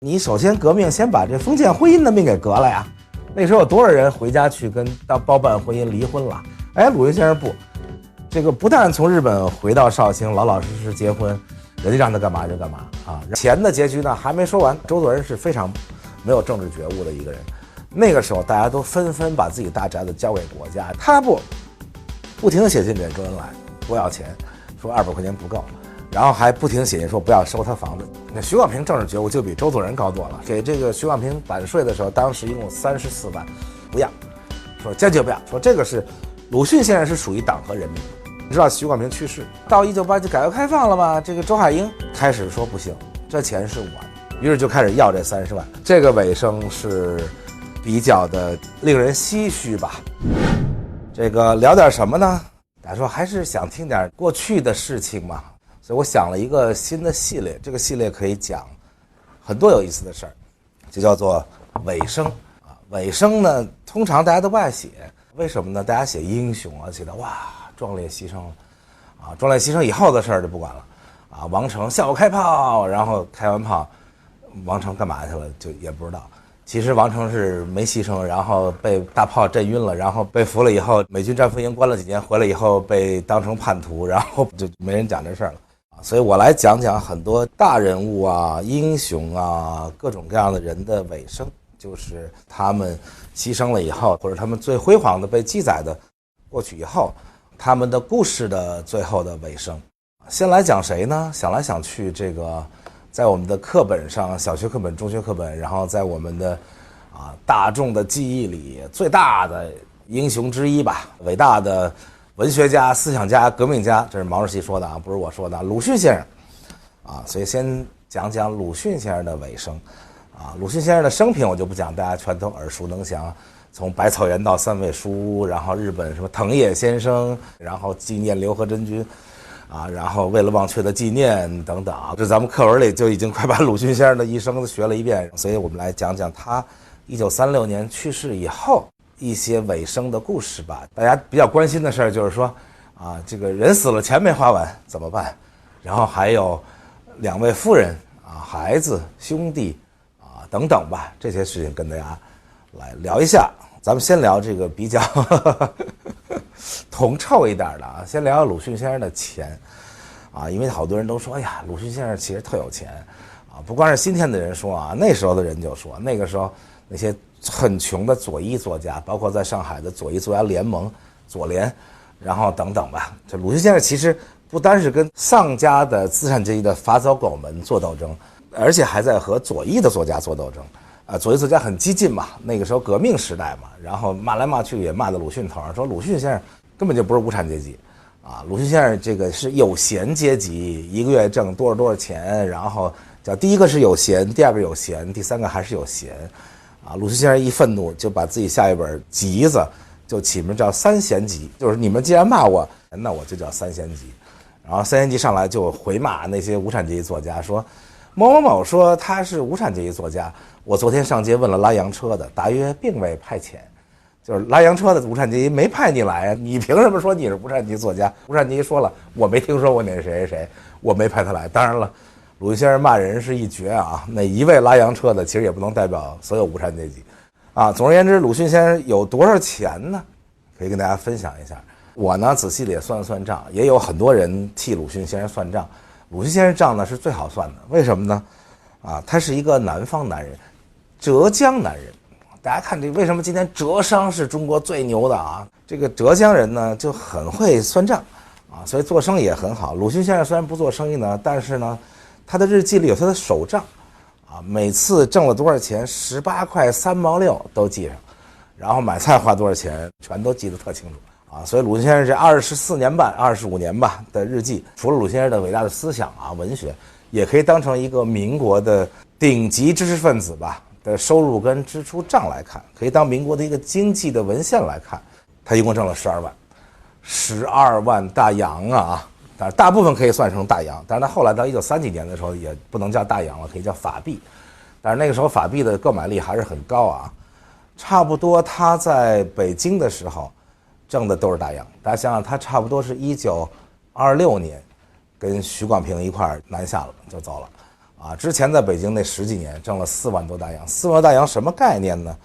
你首先革命，先把这封建婚姻的命给革了呀。那时候有多少人回家去跟包办婚姻离婚了？哎，鲁迅先生不，这个不但从日本回到绍兴，老老实实结婚，人家让他干嘛就干嘛啊。钱的结局呢还没说完，周作人是非常没有政治觉悟的一个人。那个时候大家都纷纷把自己大宅子交给国家，他不停地写信给周恩来多要钱，说200块钱不够，然后还不停地写信说不要收他房子。那徐广平政治觉悟就比周作人高多了，给这个徐广平版税的时候，当时一共34万，不要，说坚决不要，说这个是鲁迅先生是属于党和人民。你知道徐广平去世到1989改革开放了吗？这个周海婴开始说不行，这钱是我的，于是就开始要这30万。这个尾声是比较的令人唏嘘吧。这个聊点什么呢？大家说还是想听点过去的事情嘛，所以我想了一个新的系列，这个系列可以讲很多有意思的事儿，就叫做尾声啊。尾声呢，通常大家都不爱写，为什么呢？大家写英雄啊，写的哇壮烈牺牲了啊，壮烈牺牲以后的事儿就不管了啊。王成下午开炮，然后开完炮，王成干嘛去了就也不知道。其实王成是没牺牲，然后被大炮震晕了，然后被俘了以后，美军战俘营关了几年，回来以后被当成叛徒，然后就没人讲这事儿了啊。所以我来讲讲很多大人物啊、英雄啊、各种各样的人的尾声，就是他们牺牲了以后，或者他们最辉煌的被记载的过去以后，他们的故事的最后的尾声。先来讲谁呢？想来想去，这个在我们的课本上，小学课本、中学课本，然后在我们的大众的记忆里，最大的英雄之一吧，伟大的文学家、思想家、革命家，这是毛主席说的啊，不是我说的，鲁迅先生啊。所以先讲讲鲁迅先生的尾声啊。鲁迅先生的生平我就不讲，大家全都耳熟能详，从百草园到三味书屋，然后日本什么藤野先生，然后纪念刘和珍君啊，然后为了忘却的纪念等等，这咱们课文里就已经快把鲁迅先生的一生学了一遍。所以我们来讲讲他1936年去世以后一些尾声的故事吧。大家比较关心的事儿就是说啊，这个人死了钱没花完怎么办？然后还有2位夫人啊、孩子、兄弟啊等等吧，这些事情跟大家来聊一下。咱们先聊这个比较铜臭一点的啊，先聊聊鲁迅先生的钱啊，因为好多人都说，哎呀，鲁迅先生其实特有钱啊，不光是今天的人说啊，那时候的人就说，那个时候那些很穷的左翼作家，包括在上海的左翼作家联盟、左联，然后等等吧，这鲁迅先生其实不单是跟上家的资产阶级的法走狗们做斗争，而且还在和左翼的作家做斗争。左翼作家很激进嘛，那个时候革命时代嘛，然后骂来骂去也骂到鲁迅头上，说鲁迅先生根本就不是无产阶级啊，鲁迅先生这个是有闲阶级，一个月挣多少钱，然后叫第一个是有闲，第二个有闲，第三个还是有闲啊。鲁迅先生一愤怒就把自己下一本集子就起名叫三闲集，就是你们既然骂我，那我就叫三闲集。然后三闲集上来就回骂那些无产阶级作家，说某某某说他是无产阶级作家，我昨天上街问了拉洋车的，大约并未派遣，就是拉洋车的无产阶级没派你来啊，你凭什么说你是无产阶级作家？无产阶级说了，我没听说过你是谁谁谁，我没派他来。当然了，鲁迅先生骂人是一绝啊，那一位拉洋车的其实也不能代表所有无产阶级啊。总而言之，鲁迅先生有多少钱呢？可以跟大家分享一下。我呢仔细的也算了算账，也有很多人替鲁迅先生算账。鲁迅先生账呢是最好算的，为什么呢？啊，他是一个南方男人，浙江男人。大家看这为什么今天浙商是中国最牛的啊？这个浙江人呢就很会算账啊，所以做生意也很好。鲁迅先生虽然不做生意呢，但是呢，他的日记里有他的手账啊，每次挣了多少钱，18块3毛6都记上，然后买菜花多少钱，全都记得特清楚。啊，所以鲁迅先生这24年半、25年吧的日记，除了鲁迅先生的伟大的思想啊、文学，也可以当成一个民国的顶级知识分子吧的收入跟支出账来看，可以当民国的一个经济的文献来看。他一共挣了12万，12万大洋啊！当然大部分可以算成大洋，但是他后来到1930几年的时候也不能叫大洋了，可以叫法币。但是那个时候法币的购买力还是很高啊，差不多他在北京的时候挣的都是大洋。大家想想，他差不多是1926年跟徐广平一块南下了，就走了之前在北京那10几年挣了4万多大洋。4万多大洋什么概念呢？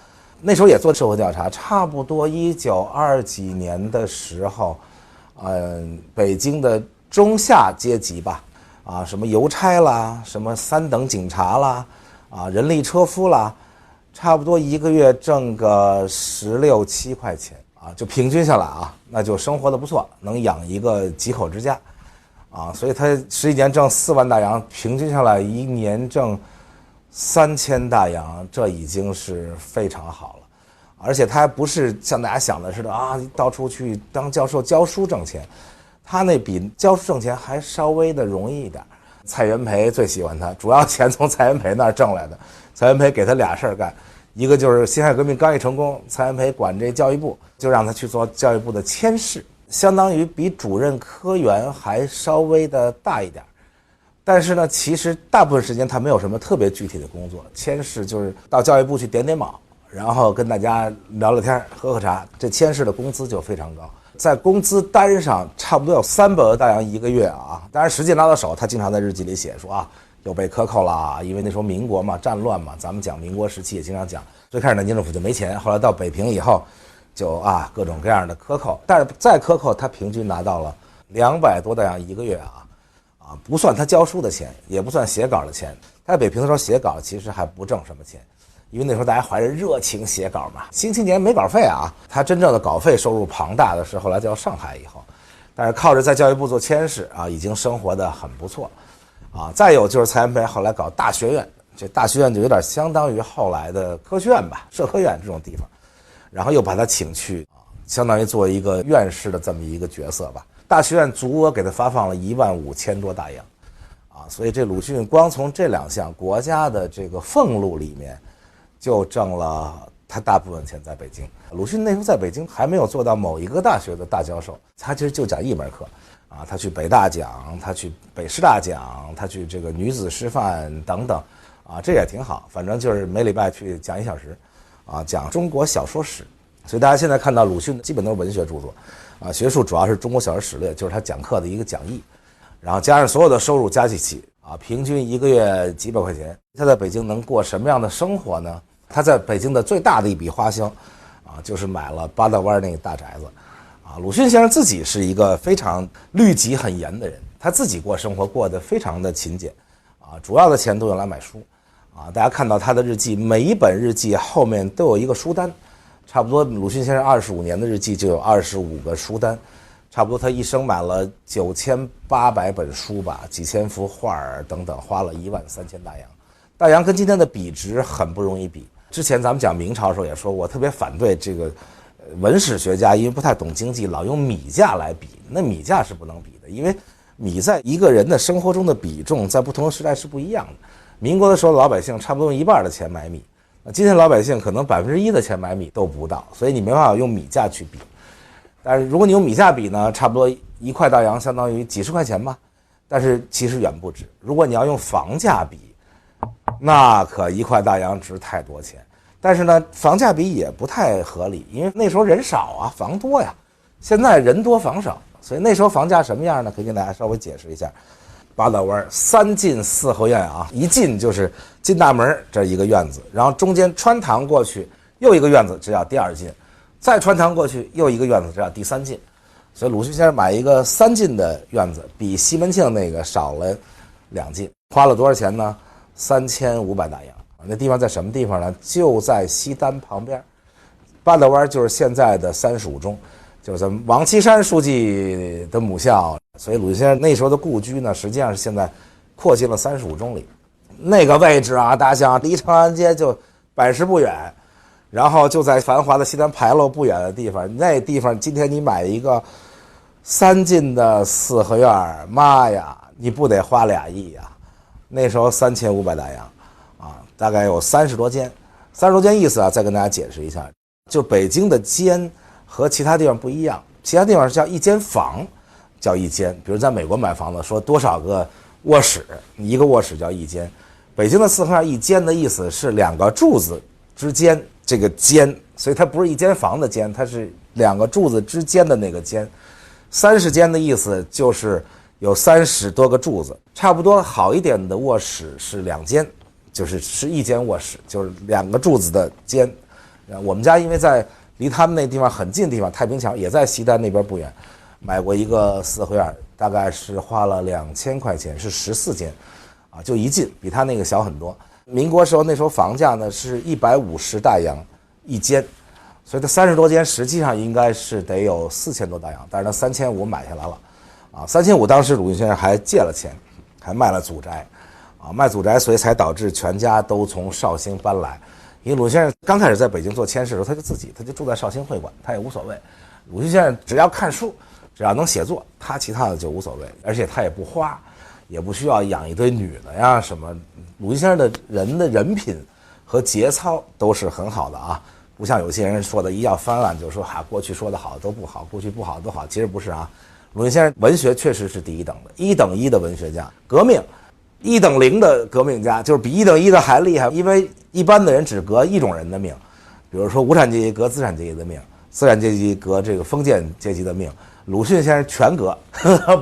那时候也做社会调查，差不多1920几年的时候，北京的中下阶级吧，什么邮差啦，什么3等警察啦，人力车夫啦，差不多一个月挣个16、17块钱就平均下来那就生活的不错，能养一个几口之家所以他10几年挣4万大洋，平均下来一年挣3000大洋，这已经是非常好了。而且他还不是像大家想的似的到处去当教授教书挣钱，他那比教书挣钱还稍微的容易一点。蔡元培最喜欢他，主要钱从蔡元培那儿挣来的。蔡元培给他俩事儿干，一个就是辛亥革命刚一成功，蔡元培管这教育部，就让他去做教育部的佥事，相当于比主任科员还稍微的大一点。但是呢，其实大部分时间他没有什么特别具体的工作，佥事就是到教育部去点点卯，然后跟大家聊聊天喝喝茶，这佥事的工资就非常高，在工资单上差不多有300多大洋一个月当然实际拿到手他经常在日记里写说又被克扣了，因为那时候民国嘛，战乱嘛，咱们讲民国时期也经常讲，最开始南京政府就没钱，后来到北平以后就各种各样的克扣，但是再克扣他平均拿到了200多大洋一个月不算他教书的钱，也不算写稿的钱。他在北平的时候写稿其实还不挣什么钱，因为那时候大家怀着热情写稿嘛，新青年没稿费他真正的稿费收入庞大的是后来到上海以后，但是靠着在教育部做佥事已经生活得很不错再有就是蔡元培后来搞大学院，这大学院就有点相当于后来的科学院吧，社科院这种地方，然后又把他请去相当于做一个院士的这么一个角色吧。大学院足额给他发放了15000多大洋所以这鲁迅光从这2项国家的这个俸禄里面就挣了他大部分钱在北京。鲁迅那时候在北京还没有做到某一个大学的大教授，他其实就讲一门课他去北大讲，他去北师大讲，他去这个女子师范等等这也挺好，反正就是每礼拜去讲1小时讲中国小说史。所以大家现在看到鲁迅基本都是文学著作学术主要是中国小说史略，就是他讲课的一个讲义，然后加上所有的收入加起平均一个月几百块钱。他在北京能过什么样的生活呢？他在北京的最大的一笔花销就是买了八道湾那个大宅子鲁迅先生自己是一个非常律己很严的人，他自己过生活过得非常的勤俭主要的钱都用来买书大家看到他的日记，每一本日记后面都有一个书单，差不多鲁迅先生25年的日记就有25个书单，差不多他一生买了9800本书吧，几千幅画等等，花了13000大洋。大洋跟今天的比值很不容易比。之前咱们讲明朝的时候也说，我特别反对这个文史学家因为不太懂经济，老用米价来比，那米价是不能比的，因为米在一个人的生活中的比重在不同的时代是不一样的。民国的时候老百姓差不多用1半的钱买米，那今天老百姓可能1%的钱买米都不到，所以你没办法用米价去比。但是如果你用米价比呢，差不多1块大洋相当于几十块钱吧，但是其实远不止。如果你要用房价比，那可1块大洋值太多钱。但是呢，房价比也不太合理，因为那时候人少房多呀。现在人多房少，所以那时候房价什么样呢？可以跟大家稍微解释一下。八道湾3进4合院一进就是进大门这一个院子，然后中间穿堂过去又一个院子，这叫第2进，再穿堂过去又一个院子，这叫第3进。所以鲁迅先生买一个3进的院子，比西门庆那个少了2进，花了多少钱呢？3500大洋。那地方在什么地方呢？就在西单旁边，八道湾就是现在的35中，就是咱们王岐山书记的母校。所以鲁迅先生那时候的故居呢，实际上是现在扩进了35中里。那个位置大家想离长安街就100步远，然后就在繁华的西单牌楼不远的地方，那地方今天你买一个3进的4合院，妈呀，你不得花2亿那时候3500大洋大概有30多间。30多间意思再跟大家解释一下，就北京的间和其他地方不一样，其他地方是叫一间房叫一间，比如在美国买房子说多少个卧室，一个卧室叫一间。北京的4合院一间的意思是2个柱子之间这个间，所以它不是一间房的间，它是2个柱子之间的那个间。30间的意思就是有30多个柱子，差不多好一点的卧室是2间，是一间卧室，就是2个柱子的间。我们家因为在离他们那地方很近的地方，太平桥也在西单那边不远，买过一个4合院，大概是花了2000块钱，是14间，就一进，比他那个小很多。民国时候那时候房价呢是150大洋一间，所以它30多间实际上应该是得有4000多大洋，但是那3500买下来了。3500当时鲁迅先生还借了钱，还卖了祖宅，卖祖宅，所以才导致全家都从绍兴搬来。因为鲁迅先生刚开始在北京做签事的时候，他就住在绍兴会馆，他也无所谓。鲁迅先生只要看书，只要能写作，他其他的就无所谓，而且他也不花，也不需要养一堆女的呀什么。鲁迅先生的人品和节操都是很好的啊，不像有些人说的一要翻案就说过去说的好都不好，过去不好都好，其实不是啊。鲁迅先生文学确实是第一等的，1等1的文学家，革命1等0的革命家，就是比1等1的还厉害。因为一般的人只革一种人的命，比如说无产阶级革资产阶级的命，资产阶级革这个封建阶级的命，鲁迅先生全革，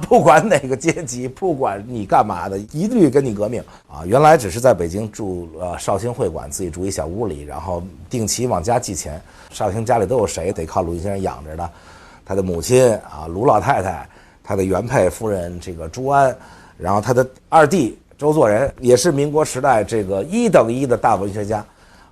不管哪个阶级，不管你干嘛的，一律跟你革命啊！原来只是在北京住绍兴会馆，自己住一小屋里，然后定期往家寄钱。绍兴家里都有谁得靠鲁迅先生养着的？他的母亲卢老太太，他的原配夫人这个朱安，然后他的二弟周作人，也是民国时代这个1等1的大文学家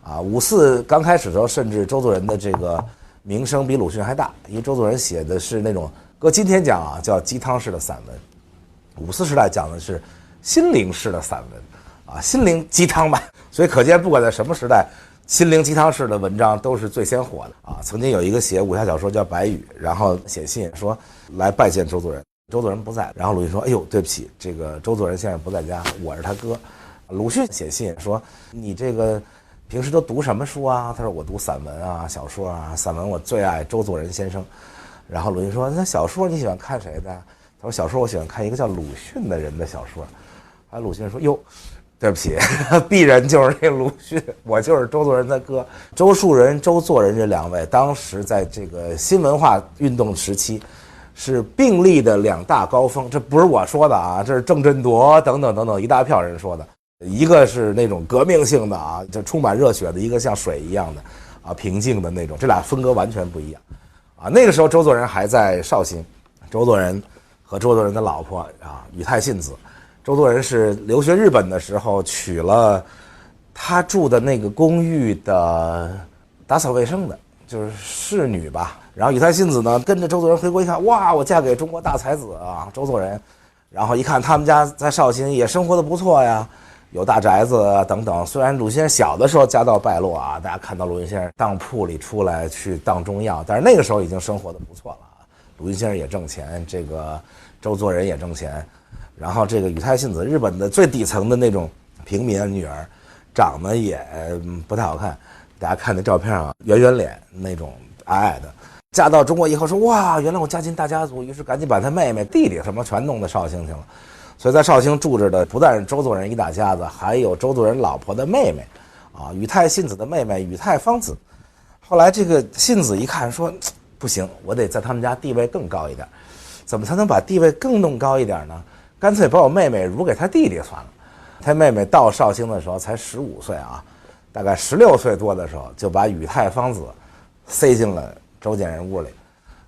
，54刚开始的时候，甚至周作人的这个名声比鲁迅还大，因为周作人写的是那种搁今天讲叫鸡汤式的散文，54时代讲的是心灵式的散文心灵鸡汤吧。所以可见不管在什么时代，心灵鸡汤式的文章都是最先火的曾经有一个写武侠小说叫白羽，然后写信说来拜见周作人，周作人不在，然后鲁迅说哎呦对不起，这个周作人先生不在家，我是他哥。鲁迅写信说你这个平时都读什么书啊？他说我读散文小说散文我最爱周作人先生。然后鲁迅说那小说你喜欢看谁的？他说小说我喜欢看一个叫鲁迅的人的小说。鲁迅说哟对不起，鄙人就是那鲁迅，我就是周作人的哥。周树人、周作人这2位，当时在这个新文化运动时期是并立的2大高峰。这不是我说的这是郑振铎等等等等一大票人说的。一个是那种革命性的就充满热血的，一个像水一样的平静的那种，这俩风格完全不一样那个时候周作人还在绍兴，周作人和周作人的老婆宇太信子。周作人是留学日本的时候娶了他住的那个公寓的打扫卫生的，就是侍女吧。然后宇太信子呢跟着周作人回国一看，哇，我嫁给中国大才子周作人。然后一看他们家在绍兴也生活的不错呀，有大宅子等等。虽然鲁迅先生小的时候家道败落大家看到鲁迅先生当铺里出来去当中药，但是那个时候已经生活的不错了鲁迅先生也挣钱，这个周作人也挣钱。然后这个宇太信子，日本的最底层的那种平民女儿，长得也不太好看，大家看那照片圆圆脸那种矮矮的。嫁到中国以后说哇，原来我嫁进大家族，于是赶紧把她妹妹弟弟什么全弄到绍兴去了。所以在绍兴住着的不但是周作人一大家子，还有周作人老婆的妹妹宇太信子的妹妹宇太芳子。后来这个信子一看说不行，我得在他们家地位更高一点，怎么才能把地位更弄高一点呢？干脆把我妹妹辱给他弟弟算了。他妹妹到绍兴的时候才15岁大概16岁多的时候就把宇太芳子塞进了周建人屋里，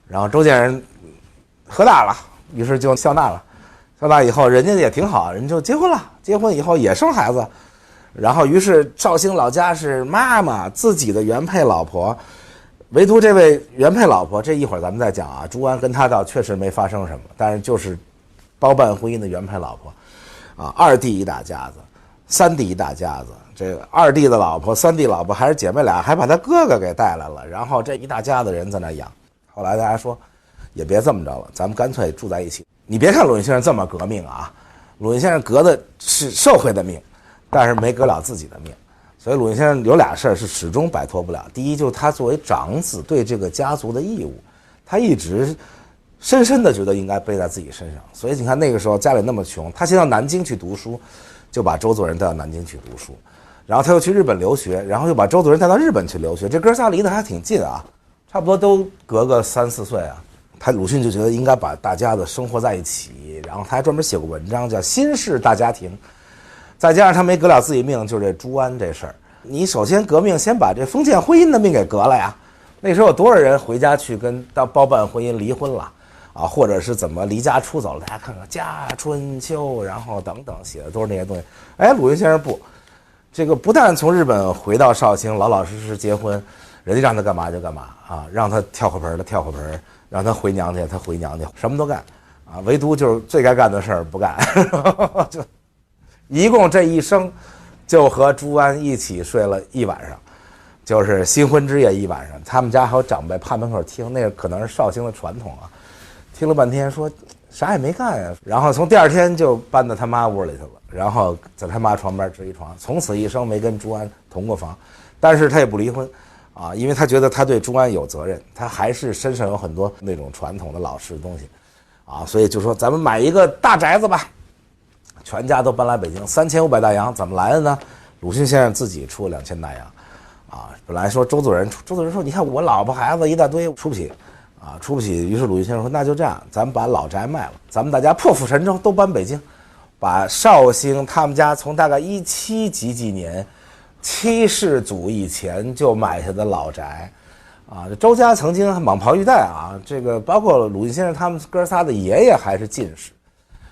然后周建人喝大了，于是就笑纳了。笑纳以后人家也挺好，人就结婚了，结婚以后也生孩子。然后于是绍兴老家是妈妈自己的原配老婆，唯独这位原配老婆，这一会儿咱们再讲朱安跟他倒确实没发生什么，但是就是包办婚姻的原配老婆2弟一大家子，3弟一大家子。这个2弟的老婆3弟老婆还是姐妹俩，还把他哥哥给带来了，然后这一大家子人在那养。后来大家说也别这么着了，咱们干脆住在一起。你别看鲁迅先生这么革命鲁迅先生革的是社会的命，但是没革了自己的命。所以鲁迅先生有俩事儿是始终摆脱不了。第一，就是他作为长子对这个家族的义务，他一直深深的觉得应该背在自己身上。所以你看那个时候家里那么穷，他先到南京去读书，就把周作人带到南京去读书，然后他又去日本留学，然后又把周作人带到日本去留学。这哥仨离得还挺近差不多都隔个3、4岁鲁迅就觉得应该把大家的生活在一起，然后他还专门写过文章叫《新式大家庭》，再加上他没革了自己命，就是这朱安这事儿。你首先革命，先把这封建婚姻的命给革了呀。那时候有多少人回家去跟包办婚姻离婚了啊，或者是怎么离家出走了？大家看看《家春秋》，然后等等，写的都是那些东西。哎，鲁迅先生不，这个不但从日本回到绍兴，老老实实结婚，人家让他干嘛就干嘛啊，让他跳火盆他跳火盆，让他回娘家他回娘家，什么都干啊，唯独就是最该干的事儿不干，就一共这一生就和朱安一起睡了一晚上，就是新婚之夜一晚上。他们家还有长辈趴门口听，那个可能是绍兴的传统啊，听了半天说啥也没干呀，然后从第二天就搬到他妈屋里去了，然后在他妈床边支一床，从此一生没跟朱安同过房，但是他也不离婚啊，因为他觉得他对朱安有责任，他还是身上有很多那种传统的老式的东西啊，所以就说咱们买一个大宅子吧，全家都搬来北京，3500大洋怎么来的呢？鲁迅先生自己出了2000大洋啊，本来说周作人说你看我老婆孩子一大堆出不起啊，出不起，于是鲁迅先生说那就这样，咱们把老宅卖了，咱们大家破釜沉舟都搬北京，把绍兴他们家从大概17几年7世祖以前就买下的老宅啊，周家曾经蟒袍玉带啊，这个包括鲁迅先生他们哥仨的爷爷还是进士，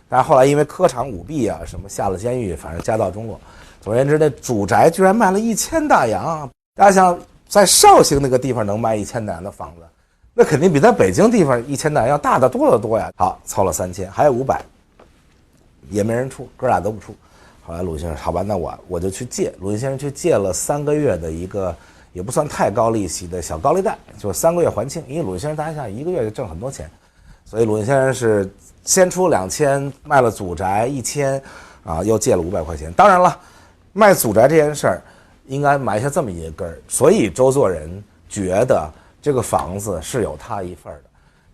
但是后来因为科场舞弊啊什么下了监狱，反正家道中落。总而言之，那主宅居然卖了1000大洋，大家想在绍兴那个地方能卖1000大洋的房子，那肯定比在北京地方1000大洋要大得多得多呀。好，凑了3000，还有500，也没人出，哥俩都不出。后来鲁迅先生好吧，那我就去借。鲁迅先生去借了3个月的一个也不算太高利息的小高利贷，就3个月还清。因为鲁迅先生大家想1个月就挣很多钱，所以鲁迅先生是先出2000，卖了祖宅1000，啊，又借了500块钱。当然了，卖祖宅这件事儿应该埋下这么一个根儿，所以周作人觉得这个房子是有他一份的，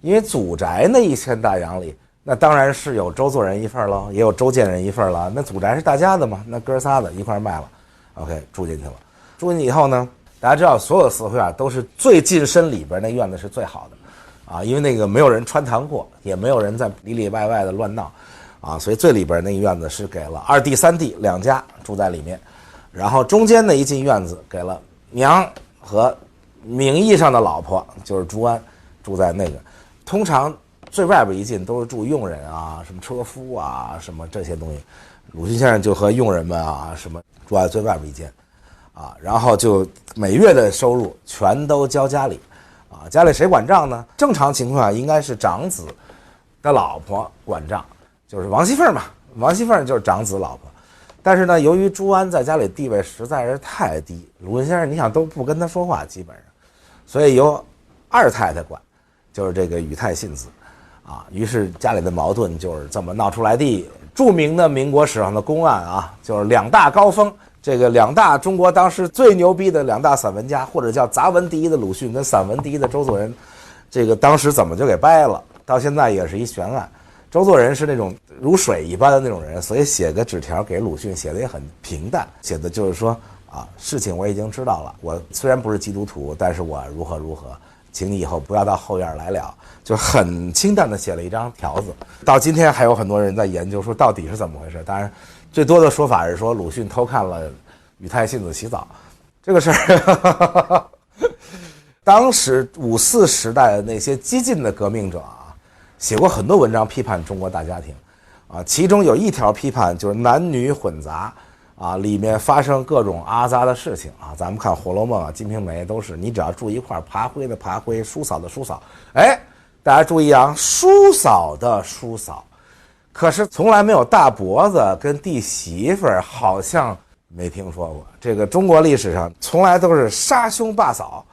因为祖宅那1000大洋里，那当然是有周作人一份了，也有周建人一份了。那祖宅是大家的嘛，那哥仨的一块卖了 ，OK， 住进去了。住进去以后呢，大家知道所有四合院都是最近身里边那院子是最好的啊，因为那个没有人穿堂过，也没有人在里里外外的乱闹啊，所以最里边那个院子是给了2弟3弟2家住在里面，然后中间那一进院子给了娘和名义上的老婆，就是朱安住在那个。通常最外边一进都是住佣人啊，什么车夫啊，什么这些东西。鲁迅先生就和佣人们啊什么住在最外边一间啊，然后就每月的收入全都交家里啊，家里谁管账呢？正常情况下应该是长子的老婆管账，就是王熙凤嘛，王熙凤就是长子老婆。但是呢，由于朱安在家里地位实在是太低，鲁迅先生你想都不跟他说话基本上，所以由二太太管，就是这个宇太信子啊。于是家里的矛盾就是这么闹出来的。著名的民国史上的公案啊，就是2大高峰，这个2大中国当时最牛逼的2大散文家，或者叫杂文第一的鲁迅跟散文第一的周作人，这个当时怎么就给掰了，到现在也是一悬案。周作人是那种如水一般的那种人，所以写个纸条给鲁迅写的也很平淡，写的就是说啊，事情我已经知道了，我虽然不是基督徒，但是我如何如何，请你以后不要到后院来了，就很清淡的写了一张条子。到今天还有很多人在研究说到底是怎么回事，当然最多的说法是说鲁迅偷看了宇太信子洗澡这个事儿。当时54时代的那些激进的革命者啊，写过很多文章批判中国大家庭啊，其中有一条批判就是男女混杂啊，里面发生各种阿杂的事情啊。咱们看《红楼梦》啊，《金瓶梅》都是你只要住一块，爬灰的爬灰，梳扫的梳扫。哎，大家注意啊，梳扫的梳扫，可是从来没有大脖子跟弟媳妇儿，好像没听说过。这个中国历史上从来都是杀兄霸嫂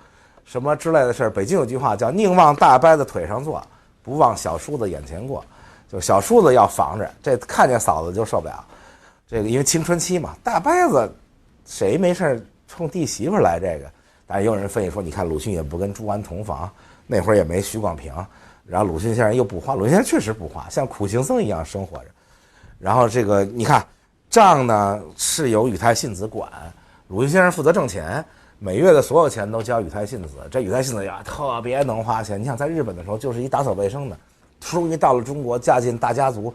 什么之类的事儿。北京有句话叫宁往大伯的腿上坐，不往小叔子眼前过，就小叔子要防着，这看见嫂子就受不了。这个因为青春期嘛，大伯子谁没事冲弟媳妇来这个？但是也有人分析说，你看鲁迅也不跟朱安同房，那会儿也没许广平，然后鲁迅先生又不花，鲁迅先生确实不花，像苦行僧一样生活着。然后这个你看账呢是由宇太信子管，鲁迅先生负责挣钱，每月的所有钱都交宇太信子。这宇太信子呀特别能花钱，你想在日本的时候就是一打扫卫生的，终于到了中国嫁进大家族，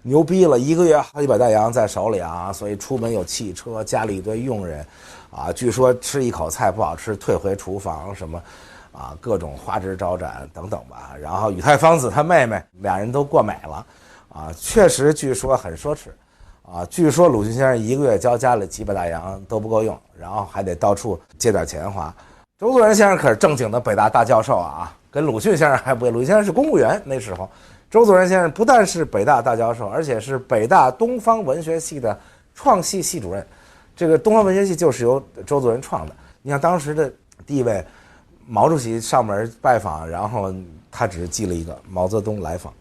牛逼了，一个月好几百担洋在手里啊，所以出门有汽车，家里一堆佣人啊，据说吃一口菜不好吃退回厨房什么啊，各种花枝招展等等吧。然后宇太芳子他妹妹俩人都过美了啊，确实据说很奢侈啊，据说鲁迅先生一个月交家里几百大洋都不够用，然后还得到处借点钱花。周作人先生可是正经的北大大教授啊，跟鲁迅先生还不一样，鲁迅先生是公务员那时候，周作人先生不但是北大大教授，而且是北大东方文学系的创系系主任。这个东方文学系就是由周作人创的。你看当时的地位，毛主席上门拜访，然后他只是记了一个毛泽东来访。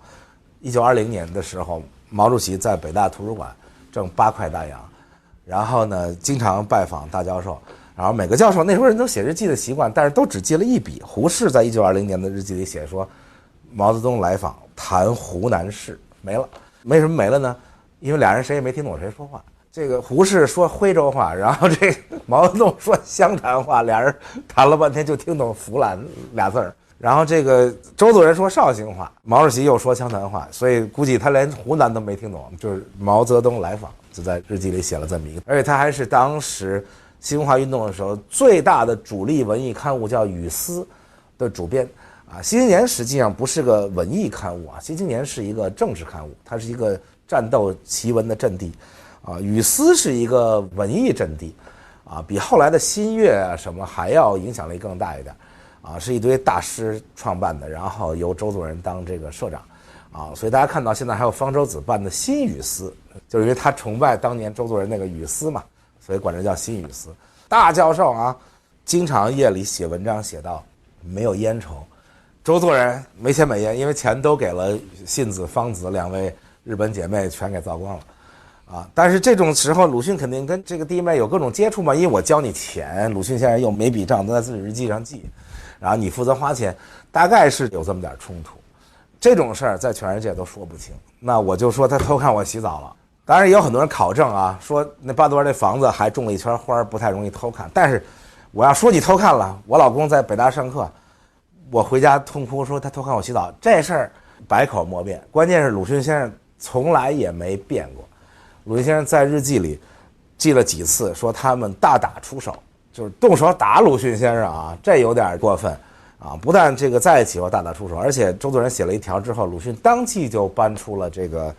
1920年的时候，毛主席在北大图书馆挣8块大洋，然后呢经常拜访大教授，然后每个教授那时候人都写日记的习惯，但是都只记了一笔。胡适在1920年的日记里写说，毛泽东来访谈湖南事，没了。为什么没了呢？因为俩人谁也没听懂谁说话。这个胡适说徽州话，然后这毛泽东说湘潭话，俩人谈了半天就听懂湖南俩字儿。然后这个周作人说绍兴话，毛主席又说湘潭话，所以估计他连湖南都没听懂，就是毛泽东来访，就在日记里写了这么一个。而且他还是当时新文化运动的时候最大的主力文艺刊物叫《语丝》的主编啊。《新青年》实际上不是个文艺刊物啊，《新青年》是一个政治刊物，它是一个战斗奇文的阵地啊。《语丝》是一个文艺阵地啊，比后来的《新月》啊什么还要影响力更大一点。啊，是一堆大师创办的，然后由周作人当这个社长，啊，所以大家看到现在还有方舟子办的新语丝，就是因为他崇拜当年周作人那个语丝嘛，所以管这叫新语丝。大教授啊，经常夜里写文章写到没有烟抽，周作人没钱买烟，因为钱都给了信子、芳子两位日本姐妹全给造光了。啊，但是这种时候鲁迅肯定跟这个弟妹有各种接触嘛，因为我交你钱，鲁迅先生又每笔账都在自己日记上记，然后你负责花钱，大概是有这么点冲突。这种事儿在全世界都说不清。那我就说他偷看我洗澡了，当然也有很多人考证啊，说那巴德湾那房子还种了一圈花，不太容易偷看。但是我要说你偷看了，我老公在北大上课，我回家痛哭说他偷看我洗澡，这事儿百口莫辩。关键是鲁迅先生从来也没变过。鲁迅先生在日记里记了几次说他们大打出手，就是动手打鲁迅先生啊，这有点过分啊！不但这个在一起后大打出手，而且周作人写了一条之后，鲁迅当即就搬出了这个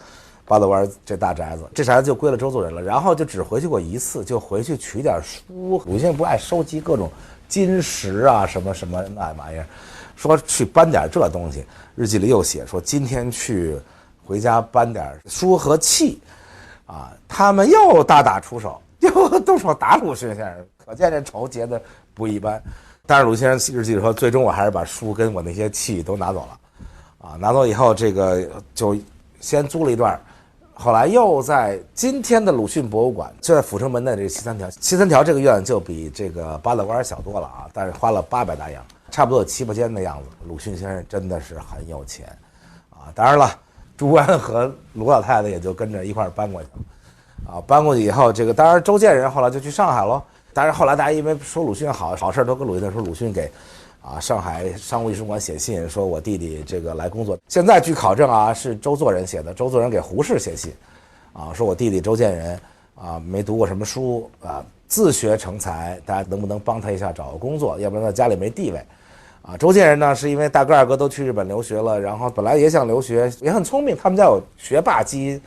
八德湾这大宅子，这宅子就归了周作人了。然后就只回去过一次，就回去取点书。鲁迅不爱收集各种金石啊什么什么那玩意儿，说去搬点这东西。日记里又写说今天去回家搬点书和器。啊，他们又大打出手，又动手打鲁迅先生，可见这仇结的不一般。但是鲁迅先生日记里说，最终我还是把书跟我那些器都拿走了，啊，拿走以后这个就先租了一段，后来又在今天的鲁迅博物馆，就在阜成门的这个西三条，西三条这个院就比这个八乐湾小多了啊，但是花了800大洋，差不多有7、8间的样子。鲁迅先生真的是很有钱，啊，当然了。朱安和卢老太太也就跟着一块搬过去了，啊，搬过去以后，这个当然周建人后来就去上海喽。当然后来大家因为说鲁迅好事都跟鲁迅说，鲁迅给啊上海商务印书馆写信说我弟弟这个来工作。现在据考证啊是周作人写的，周作人给胡适写信，啊说我弟弟周建人啊没读过什么书啊自学成才，大家能不能帮他一下找个工作，要不然他家里没地位。啊，周建人呢是因为大哥二哥都去日本留学了，然后本来也想留学，也很聪明，他们家有学霸基因，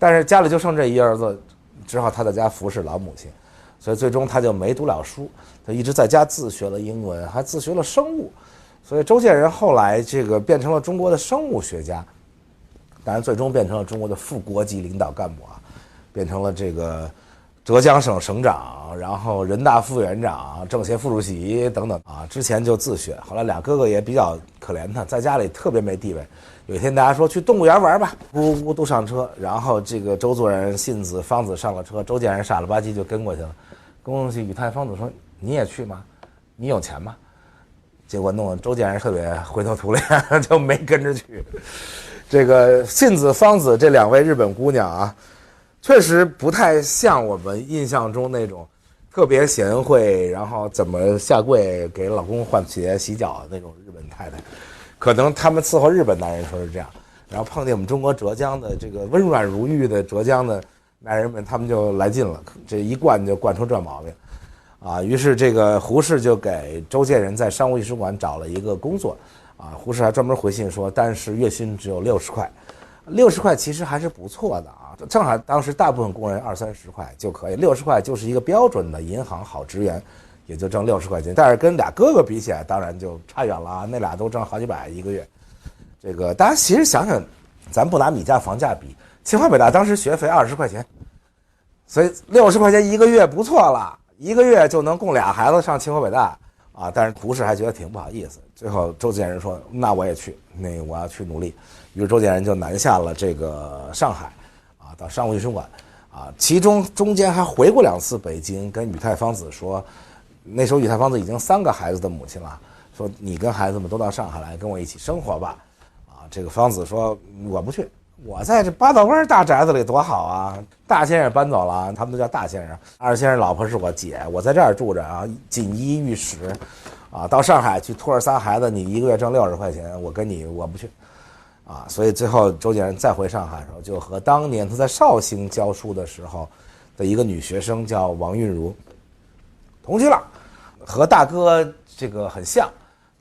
但是家里就剩这一儿子，只好他在家服侍老母亲，所以最终他就没读了书，他一直在家自学了英文，还自学了生物，所以周建人后来这个变成了中国的生物学家，当然最终变成了中国的副国级领导干部啊，变成了这个浙江省省长，然后人大副院长、政协副主席等等啊。之前就自学，后来俩哥哥也比较可怜他，在家里特别没地位。有一天大家说去动物园玩吧，咕咕都上车，然后这个周作人、信子、芳子上了车，周建人傻了吧唧就跟过去了。跟过去，宇太芳子说：“你也去吗？你有钱吗？”结果弄得周建人特别灰头土脸，就没跟着去。这个信子、芳子这2位日本姑娘啊。确实不太像我们印象中那种特别贤惠，然后怎么下跪给老公换鞋洗脚那种日本太太，可能他们伺候日本男人说是这样，然后碰见我们中国浙江的这个温软如玉的浙江的男人们，他们就来劲了，这一惯就惯出这毛病啊。于是这个胡适就给周建人在商务印书馆找了一个工作啊。胡适还专门回信说，但是月薪只有60块，60块其实还是不错的啊。上海当时大部分工人20-30块就可以，60块就是一个标准的银行好职员，也就挣60块钱。但是跟俩哥哥比起来，当然就差远了啊，那俩都挣好几百一个月。这个大家其实想想，咱不拿米价房价比，清华北大当时学费20块钱，所以60块钱一个月不错了，一个月就能供俩孩子上清华北大啊。但是胡适还觉得挺不好意思，最后周建人说，那我也去，那我要去努力。于是周建人就南下了这个上海啊，到商务印书馆啊，其中中间还回过2次北京，跟宇太芳子说，那时候宇太芳子已经3个孩子的母亲了，说你跟孩子们都到上海来跟我一起生活吧。啊，这个芳子说我不去，我在这八道湾大宅子里多好啊，大先生搬走了，他们都叫大先生，二先生老婆是我姐，我在这儿住着啊，锦衣玉食啊，到上海去拖着仨孩子，你一个月挣60块钱，我跟你我不去啊。所以最后周建人再回上海的时候，就和当年他在绍兴教书的时候的一个女学生叫王韵如同居了，和大哥这个很像，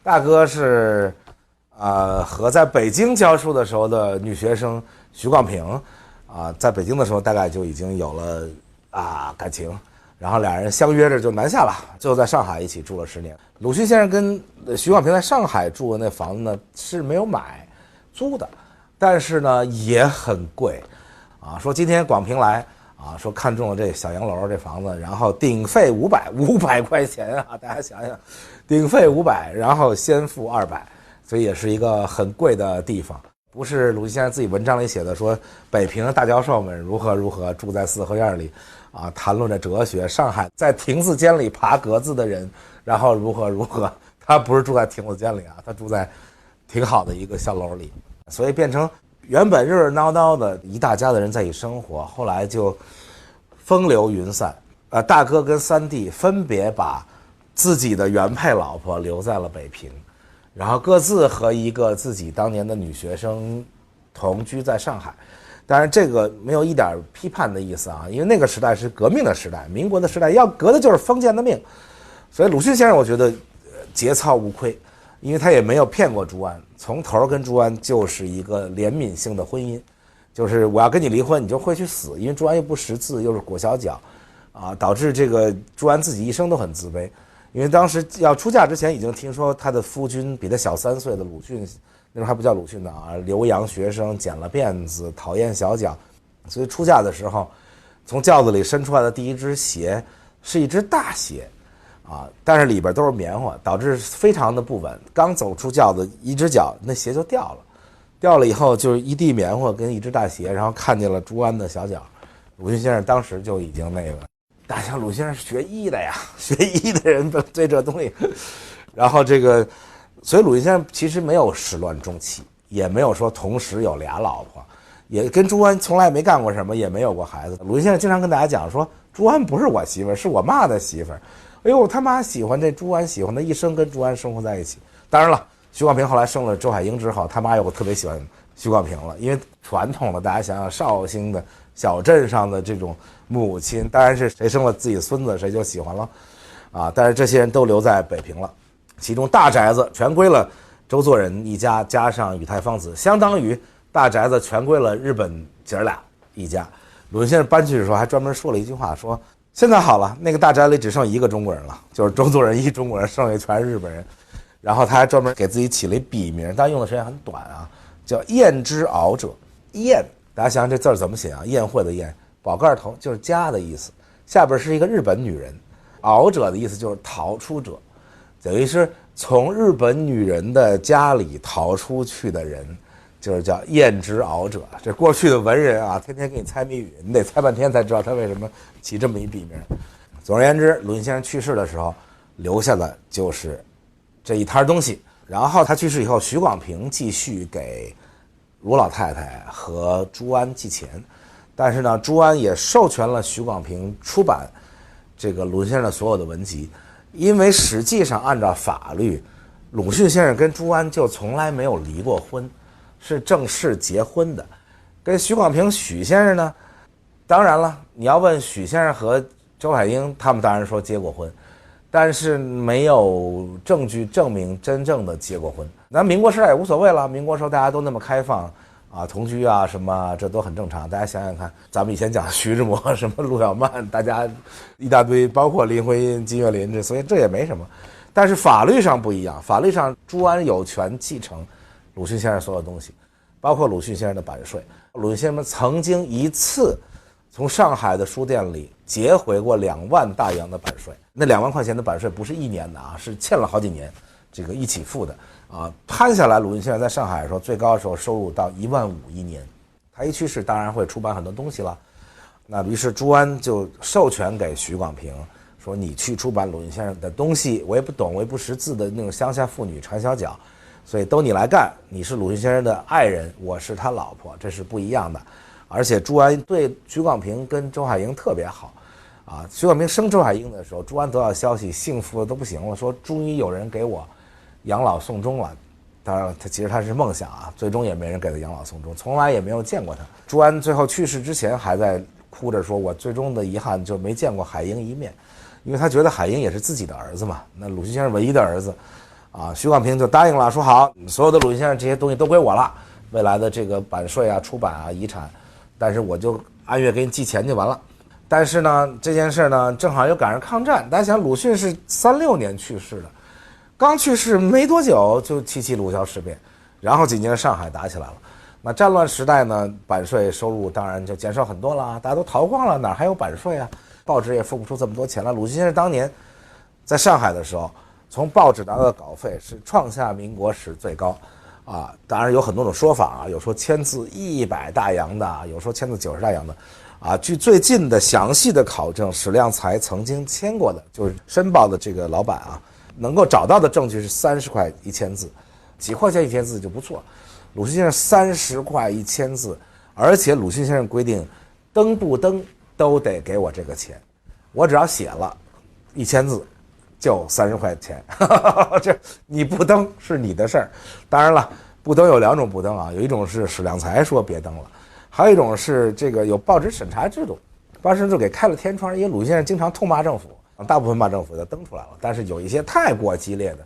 大哥是和在北京教书的时候的女学生徐广平啊，在北京的时候大概就已经有了感情，然后俩人相约着就南下了，最后在上海一起住了10年。鲁迅先生跟徐广平在上海住的那房子呢是没有买，租的，但是呢也很贵啊。说今天广平来啊，说看中了这小洋楼这房子，然后顶费500块钱啊，大家想想，顶费500，然后先付200，所以也是一个很贵的地方。不是鲁迅先生自己文章里写的说北平的大教授们如何如何住在四合院里啊，谈论着哲学，上海在亭子间里爬格子的人然后如何如何，他不是住在亭子间里啊，他住在挺好的一个小楼里，所以变成原本热热闹闹的一大家的人在一起生活，后来就风流云散。大哥跟三弟分别把自己的原配老婆留在了北平，然后各自和一个自己当年的女学生同居在上海。当然这个没有一点批判的意思啊，因为那个时代是革命的时代，民国的时代要革的就是封建的命。所以鲁迅先生我觉得节操无亏，因为他也没有骗过朱安，从头跟朱安就是一个怜悯性的婚姻，就是我要跟你离婚你就会去死，因为朱安又不识字又是裹小脚啊，导致这个朱安自己一生都很自卑。因为当时要出嫁之前已经听说他的夫君比他小3岁的鲁迅，那时候还不叫鲁迅呢啊，留洋学生，剪了辫子，讨厌小脚，所以出嫁的时候从轿子里伸出来的第一只鞋是一只大鞋啊，但是里边都是棉花，导致非常的不稳，刚走出轿子一只脚那鞋就掉了，掉了以后就是一地棉花跟一只大鞋，然后看见了朱安的小脚。鲁迅先生当时就已经那个，大家鲁迅先生是学医的呀，学医的人对这东西，然后这个，所以鲁迅先生其实没有始乱终弃，也没有说同时有俩老婆，也跟朱安从来没干过什么，也没有过孩子。鲁迅先生经常跟大家讲说，朱安不是我媳妇儿，是我妈的媳妇儿。哎呦，他妈喜欢这朱安，喜欢他一生跟朱安生活在一起。当然了，徐广平后来生了周海婴之后，他妈又特别喜欢徐广平了，因为传统的大家想想绍兴的小镇上的这种母亲，当然是谁生了自己的孙子谁就喜欢了啊。但是这些人都留在北平了，其中大宅子全归了周作人一家，加上宇太芳子，相当于大宅子全归了日本姐儿俩一家。鲁迅先生搬去的时候还专门说了一句话，说现在好了，那个大宅里只剩一个中国人了，就是周作人一中国人，剩下全是日本人。然后他还专门给自己起了一笔名，但用的时间很短啊，叫燕之敖者。燕，大家想想这字怎么写啊？宴会的宴，宝盖头就是家的意思，下边是一个日本女人，敖者的意思就是逃出者，等于是从日本女人的家里逃出去的人，就是叫燕之敖者。这过去的文人啊，天天给你猜谜语，你得猜半天才知道他为什么起这么一笔名。总而言之，鲁迅先生去世的时候留下的就是这一摊东西。然后他去世以后，徐广平继续给卢老太太和朱安寄钱，但是呢，朱安也授权了徐广平出版这个鲁迅先生的所有的文集，因为实际上按照法律，鲁迅先生跟朱安就从来没有离过婚，是正式结婚的。跟许广平许先生呢，当然了，你要问许先生和周海婴，他们当然说结过婚，但是没有证据证明真正的结过婚。那民国时代也无所谓了，民国时候大家都那么开放啊，同居啊什么，这都很正常。大家想想看，咱们以前讲徐志摩什么陆小曼，大家一大堆，包括林徽因、金岳霖，所以这也没什么。但是法律上不一样，法律上朱安有权继承鲁迅先生所有东西，包括鲁迅先生的版税。鲁迅先生曾经一次从上海的书店里劫回过2万大洋的版税，那2万块钱的版税不是一年的啊，是欠了好几年，这个一起付的啊。摊下来，鲁迅先生在上海的时候，最高的时候收入到1.5万一年。他一去世，当然会出版很多东西了。那于是朱安就授权给许广平，说你去出版鲁迅先生的东西，我也不懂，我也不识字的那种乡下妇女缠小脚，所以都你来干。你是鲁迅先生的爱人，我是他老婆，这是不一样的。而且朱安对许广平跟周海婴特别好啊。许广平生周海婴的时候，朱安得到消息，幸福的都不行了，说终于有人给我养老送终了。当然其实他是梦想啊，最终也没人给他养老送终，从来也没有见过他。朱安最后去世之前还在哭着说，我最终的遗憾就没见过海婴一面，因为他觉得海婴也是自己的儿子嘛，那鲁迅先生唯一的儿子啊。许广平就答应了，说好，所有的鲁迅先生这些东西都归我了，未来的这个版税啊、出版啊、遗产，但是我就按月给你寄钱就完了。但是呢，这件事呢，正好又赶上抗战。大家想，鲁迅是36年去世的，刚去世没多久就7.7鲁萧事变，然后紧接着上海打起来了。那战乱时代呢，版税收入当然就减少很多了，大家都逃光了，哪还有版税啊？报纸也付不出这么多钱了。鲁迅先生当年在上海的时候，从报纸拿到的稿费是创下民国史最高啊。当然有很多种说法啊，有说签字100大洋的，有说签字90大洋的啊。据最近的详细的考证，史量才曾经签过的，就是申报的这个老板啊，能够找到的证据是30块一签字，几块钱一签字就不错。鲁迅先生30块一签字，而且鲁迅先生规定，登不登都得给我这个钱，我只要写了1000字，就30块钱。这你不登是你的事儿。当然了，不登有2种不登啊，有一种是史量才说别登了，还有一种是这个有报纸审查制度，报纸就给开了天窗，因为鲁迅先生经常痛骂政府。大部分骂政府的登出来了，但是有一些太过激烈的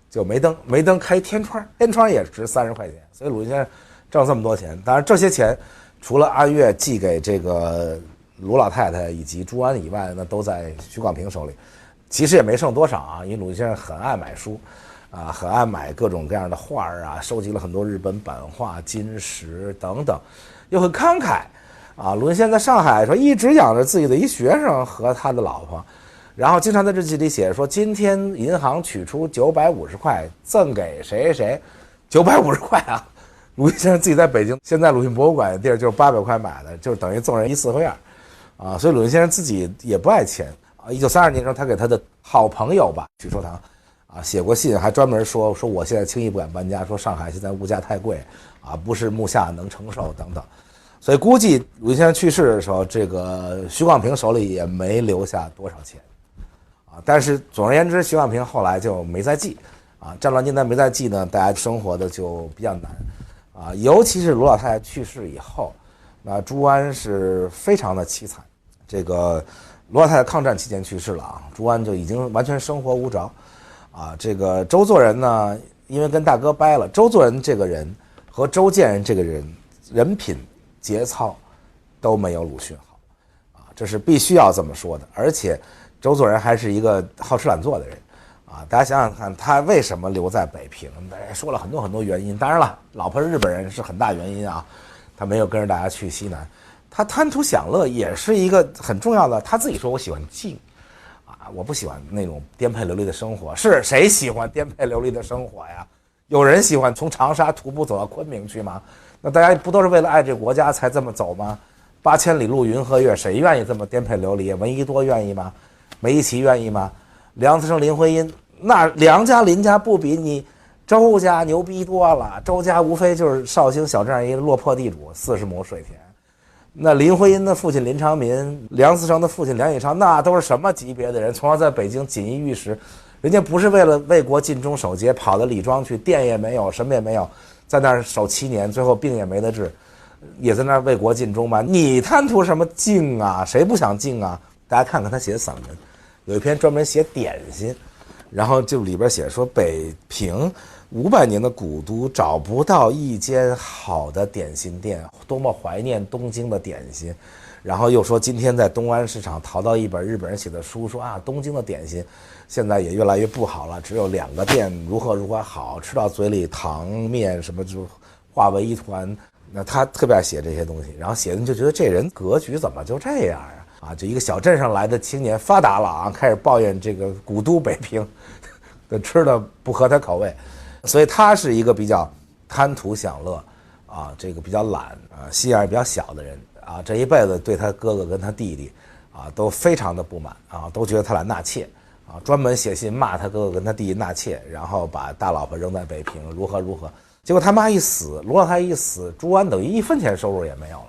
就没登开天窗，天窗也值30块钱，所以鲁迅先生挣这么多钱。当然这些钱除了按月寄给这个卢老太太以及朱安以外，那都在许广平手里，其实也没剩多少啊，因为鲁迅先生很爱买书啊，很爱买各种各样的画啊，收集了很多日本版画、金石等等，又很慷慨啊。鲁迅先生在上海说一直养着自己的一学生和他的老婆，然后经常在日记里写说，今天银行取出950块赠给谁谁，950块啊！鲁迅先生自己在北京，现在鲁迅博物馆的地儿就是800块买的，就是等于赠人一4合院啊。所以鲁迅先生自己也不爱钱啊。1932年的时候，他给他的好朋友吧许寿堂啊写过信，还专门说我现在轻易不敢搬家，说上海现在物价太贵啊，不是目下能承受等等。所以估计鲁迅先生去世的时候，这个许广平手里也没留下多少钱。但是总而言之，许广平后来就没再记啊。战乱年代没再记呢，大家生活的就比较难啊。尤其是卢老太太去世以后，那朱安是非常的凄惨。这个卢老太太抗战期间去世了啊，朱安就已经完全生活无着啊。这个周作人呢，因为跟大哥掰了，周作人这个人和周建人这个人人品节操都没有鲁迅好啊，这是必须要这么说的。而且周作人还是一个好吃懒做的人啊，大家想想看，他为什么留在北平？大家说了很多很多原因，当然了，老婆是日本人是很大原因啊，他没有跟着大家去西南，他贪图享乐也是一个很重要的。他自己说我喜欢静啊，我不喜欢那种颠沛流离的生活。是谁喜欢颠沛流离的生活呀？有人喜欢从长沙徒步走到昆明去吗？那大家不都是为了爱这个国家才这么走吗？8000里路云和月，谁愿意这么颠沛流离？闻一多愿意吗？梅贻琦愿意吗？梁思成、林徽因，那梁家、林家不比你周家牛逼多了。周家无非就是绍兴小镇上一个落魄地主，40亩水田。那林徽因的父亲林长民，梁思成的父亲梁启超，那都是什么级别的人？从小在北京锦衣玉食，人家不是为了为国尽忠守节，跑到李庄去，店也没有，什么也没有，在那儿守7年，最后病也没得治，也在那儿为国尽忠嘛。你贪图什么敬啊？谁不想敬啊？大家看看他写的散文，有一篇专门写点心，然后就里边写说北平500年的古都找不到一间好的点心店，多么怀念东京的点心。然后又说今天在东安市场淘到一本日本人写的书，说啊东京的点心现在也越来越不好了，只有2个店如何好，吃到嘴里糖面什么就化为一团。那他特别爱写这些东西，然后写的就觉得这人格局怎么就这样啊？就一个小镇上来的青年发达了啊，开始抱怨这个古都北平的吃的不合他口味。所以他是一个比较贪图享乐啊，这个比较懒啊，心眼比较小的人啊，这一辈子对他哥哥跟他弟弟啊都非常的不满啊，都觉得他俩纳妾啊，专门写信骂他哥哥跟他弟弟纳妾，然后把大老婆扔在北平，如何。结果他妈一死，卢老太一死，朱安等于1分钱收入也没有了，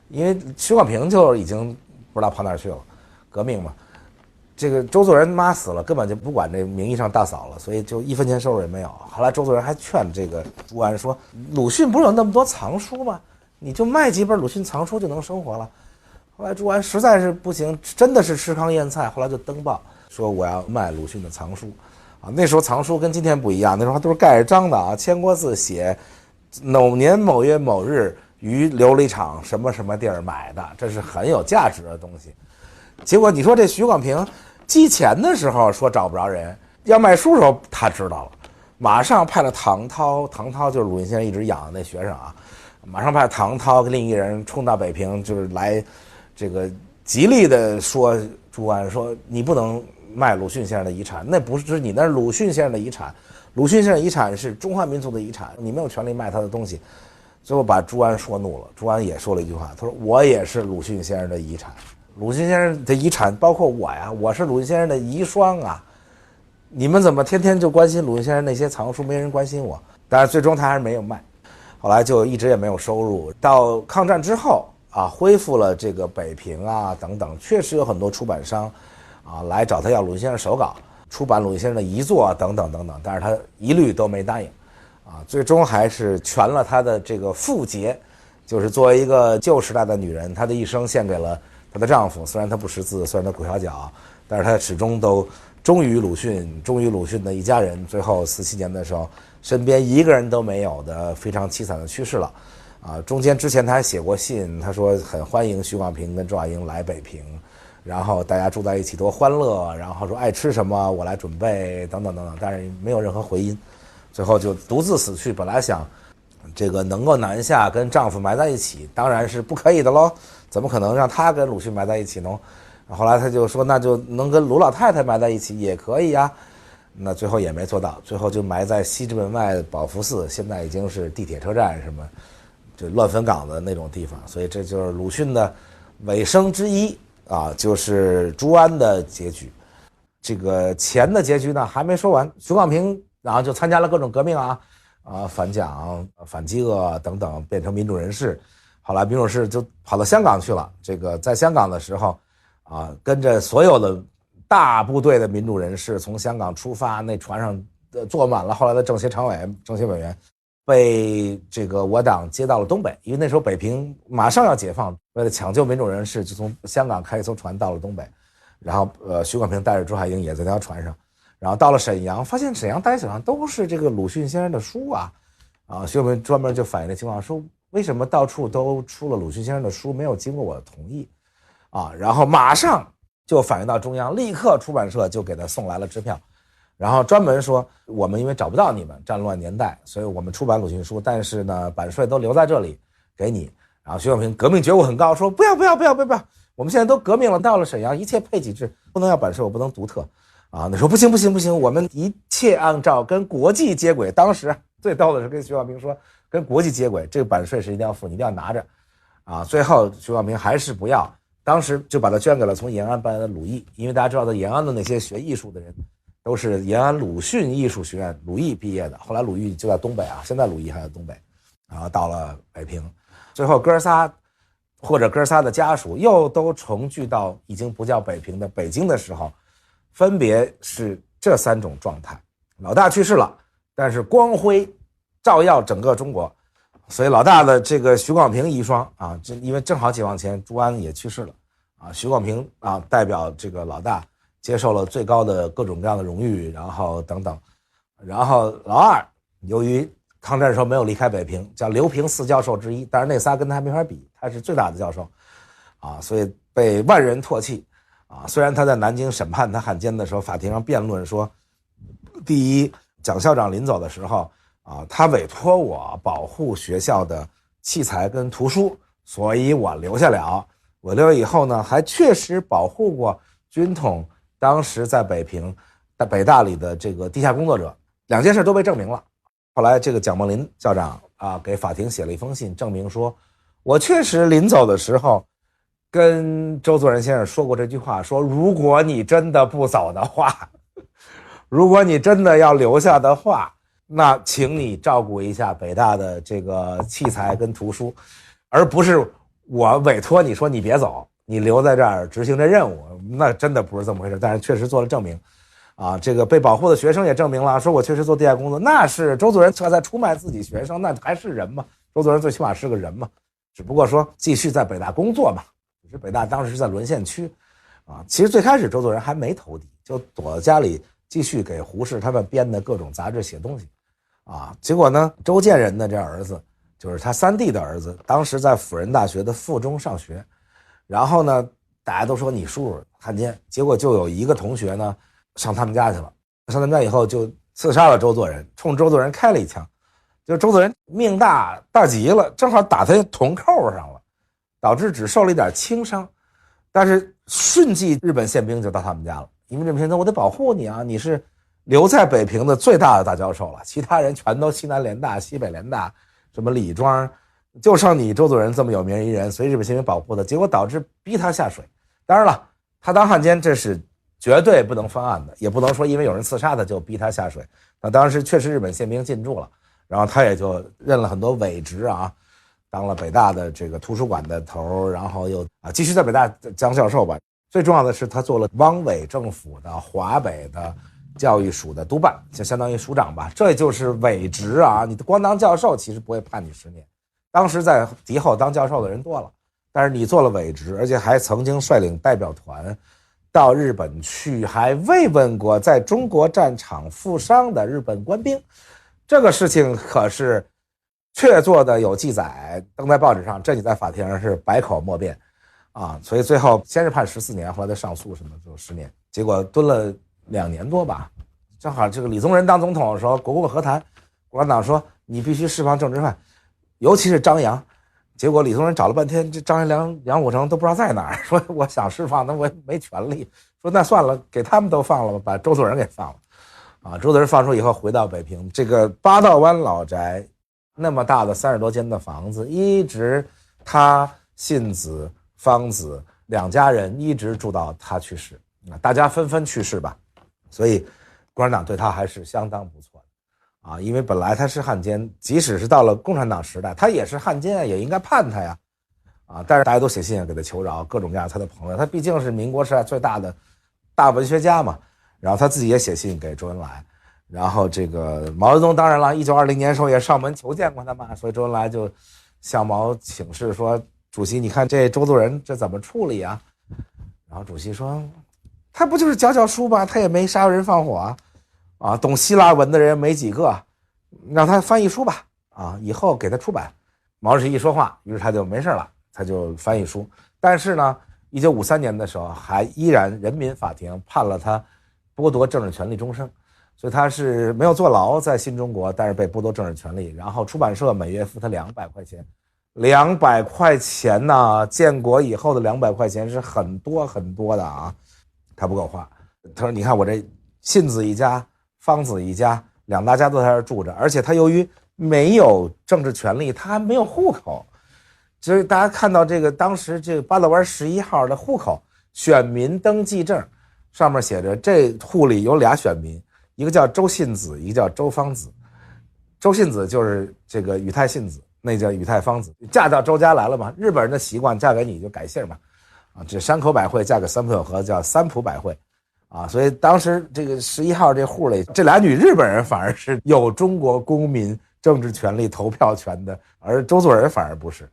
因为徐广平就已经不知道跑哪去了，革命嘛。这个周作人妈死了，根本就不管这名义上大嫂了，所以就1分钱收入也没有。后来周作人还劝这个朱安说，鲁迅不是有那么多藏书吗？你就卖几本鲁迅藏书就能生活了。后来朱安实在是不行，真的是吃糠咽菜，后来就登报说我要卖鲁迅的藏书啊。那时候藏书跟今天不一样，那时候都是盖着章的啊，铅国字写某年某月某日于琉璃厂什么什么地儿买的，这是很有价值的东西。结果你说这徐广平寄钱的时候说找不着人，要卖书的时候他知道了，马上派了唐涛就是鲁迅先生一直养的那学生啊，马上派唐涛跟另一个人冲到北平，就是来这个极力的说朱安说你不能卖鲁迅先生的遗产，那不是你，那是鲁迅先生的遗产，鲁迅先生遗产是中华民族的遗产，你没有权利卖他的东西。最后把朱安说怒了，朱安也说了一句话，他说我也是鲁迅先生的遗产，鲁迅先生的遗产包括我呀，我是鲁迅先生的遗孀啊，你们怎么天天就关心鲁迅先生那些藏书，没人关心我。但是最终他还是没有卖，后来就一直也没有收入。到抗战之后啊，恢复了这个北平啊等等，确实有很多出版商啊来找他要鲁迅先生手稿，出版鲁迅先生的遗作等等，但是他一律都没答应啊，最终还是全了他的这个妇节，就是作为一个旧时代的女人，她的一生献给了她的丈夫，虽然她不识字，虽然她裹小脚，但是她始终都忠于鲁迅的一家人。最后47年的时候，身边一个人都没有的非常凄惨的去世了啊。中间之前他还写过信，他说很欢迎徐广平跟周亚英来北平，然后大家住在一起多欢乐，然后说爱吃什么我来准备等等，但是没有任何回音，最后就独自死去。本来想这个能够南下跟丈夫埋在一起，当然是不可以的喽，怎么可能让他跟鲁迅埋在一起呢？后来他就说那就能跟卢老太太埋在一起也可以啊，那最后也没做到，最后就埋在西直门外宝福寺，现在已经是地铁车站什么就乱坟岗的那种地方。所以这就是鲁迅的尾声之一啊，就是朱安的结局。这个钱的结局呢还没说完，徐广平然后就参加了各种革命啊，反蒋、反饥饿等等，变成民主人士。后来民主人士就跑到香港去了。这个在香港的时候啊，跟着所有的大部队的民主人士从香港出发，那船上坐满了后来的政协委员，被这个我党接到了东北，因为那时候北平马上要解放，为了抢救民主人士，就从香港开一艘船到了东北。然后徐广平带着周海婴也在那条船上。然后到了沈阳，发现沈阳大街小巷都是这个鲁迅先生的书啊，徐广平专门就反映这情况，说为什么到处都出了鲁迅先生的书，没有经过我的同意啊？然后马上就反映到中央，立刻出版社就给他送来了支票，然后专门说我们因为找不到你们战乱年代，所以我们出版鲁迅书，但是呢版税都留在这里给你。然后徐广平革命觉悟很高，说不要，我们现在都革命了，到了沈阳一切配给制，不能要版税，我不能独特啊。那说不行，我们一切按照跟国际接轨。当时最逗的是跟徐广平说跟国际接轨，这个版税是一定要付，你一定要拿着啊。最后徐广平还是不要，当时就把它捐给了从延安搬来的鲁艺，因为大家知道在延安的那些学艺术的人都是延安鲁迅艺术学院鲁艺毕业的，后来鲁艺就在东北啊，现在鲁艺还在东北，然后到了北平。最后哥仨或者哥仨的家属又都重聚到已经不叫北平的北京的时候，分别是这3种状态。老大去世了，但是光辉照耀整个中国。所以老大的这个徐广平遗孀啊，因为正好解放前朱安也去世了啊，徐广平啊代表这个老大接受了最高的各种各样的荣誉，然后等等。然后老二由于抗战时候没有离开北平，叫刘平4教授之一，但是那仨跟他没法比，他是最大的教授啊，所以被万人唾弃啊。虽然他在南京审判他汉奸的时候，法庭上辩论说，第一，蒋校长临走的时候啊，他委托我保护学校的器材跟图书，所以我留下了。我留了以后呢，还确实保护过军统当时在北平、北大里的这个地下工作者，2件事都被证明了。后来这个蒋梦麟校长啊，给法庭写了一封信，证明说，我确实临走的时候跟周作人先生说过这句话，说如果你真的不走的话，如果你真的要留下的话，那请你照顾一下北大的这个器材跟图书，而不是我委托你说你别走，你留在这儿执行这任务，那真的不是这么回事。但是确实做了证明啊，这个被保护的学生也证明了，说我确实做地下工作，那是周作人在出卖自己学生，那还是人吗？周作人最起码是个人嘛，只不过说继续在北大工作嘛。只是北大当时是在沦陷区啊，其实最开始周作人还没投敌，就躲在家里继续给胡适他们编的各种杂志写东西啊。结果呢，周建人的这儿子就是他3弟的儿子，当时在辅仁大学的附中上学，然后呢大家都说你叔叔汉奸，结果就有一个同学呢上他们家去了，上他们家以后就刺杀了周作人，冲周作人开了一枪，就周作人命大极了，正好打他瞳扣上了，导致只受了一点轻伤，但是瞬即日本宪兵就到他们家了，因为日本宪兵说我得保护你啊，你是留在北平的最大的大教授了，其他人全都西南联大、西北联大、什么李庄，就剩你周作人这么有名一人，所以日本宪兵保护的，结果导致逼他下水。当然了，他当汉奸这是绝对不能翻案的，也不能说因为有人刺杀他就逼他下水。那当时确实日本宪兵进驻了，然后他也就任了很多伪职啊，当了北大的这个图书馆的头，然后又继续在北大当教授吧。最重要的是他做了汪伪政府的华北的教育署的督办，就相当于署长吧，这就是伪职啊！你光当教授其实不会判你10年，当时在敌后当教授的人多了，但是你做了伪职，而且还曾经率领代表团到日本去，还慰问过在中国战场负伤的日本官兵，这个事情可是确凿的有记载，登在报纸上，这你在法庭上是百口莫辩啊！所以最后先是判14年，后来再上诉什么就10年，结果蹲了2年多吧。正好这个李宗仁当总统的时候，国共和谈，共产党说你必须释放政治犯，尤其是张扬。结果李宗仁找了半天，这张扬、杨虎城都不知道在哪儿，说我想释放，那我没权利，说那算了，给他们都放了吧，把周作人给放了。啊，周作人放出以后回到北平，这个八道湾老宅那么大的30多间的房子，一直他信子、芳子2家人一直住到他去世，大家纷纷去世吧，所以共产党对他还是相当不错的啊，因为本来他是汉奸，即使是到了共产党时代，他也是汉奸，也应该判他呀，啊，但是大家都写信给他求饶，各种各样他的朋友，他毕竟是民国时代最大的大文学家嘛，然后他自己也写信给周恩来，然后这个毛泽东当然了，1920年时候也上门求见过他嘛，所以周恩来就向毛请示说，主席你看这周作人这怎么处理啊？然后主席说，他不就是教书吗？他也没杀人放火啊，懂希腊文的人没几个，让他翻译书吧，啊，以后给他出版。毛主席一说话，于是他就没事了，他就翻译书。但是呢，1953年的时候，还依然人民法庭判了他剥夺政治权利终生，所以他是没有坐牢在新中国，但是被剥夺政治权利。然后出版社每月付他200块钱，200块钱呢，建国以后的200块钱是很多很多的啊，他不够花。他说：“你看我这信子一家、芳子一家2大家都在这儿住着，而且他由于没有政治权利，他还没有户口。所以大家看到这个当时这个八道湾11号的户口选民登记证，上面写着这户里有2选民，一个叫周信子，一个叫周芳子。周信子就是这个宇太信子那叫宇太芳子，嫁到周家来了嘛。日本人的习惯，嫁给你就改姓嘛，这山口百惠嫁给三浦友和叫三浦百惠，所以当时这个11号这户里，这俩女日本人反而是有中国公民政治权利投票权的，而周作人反而不是。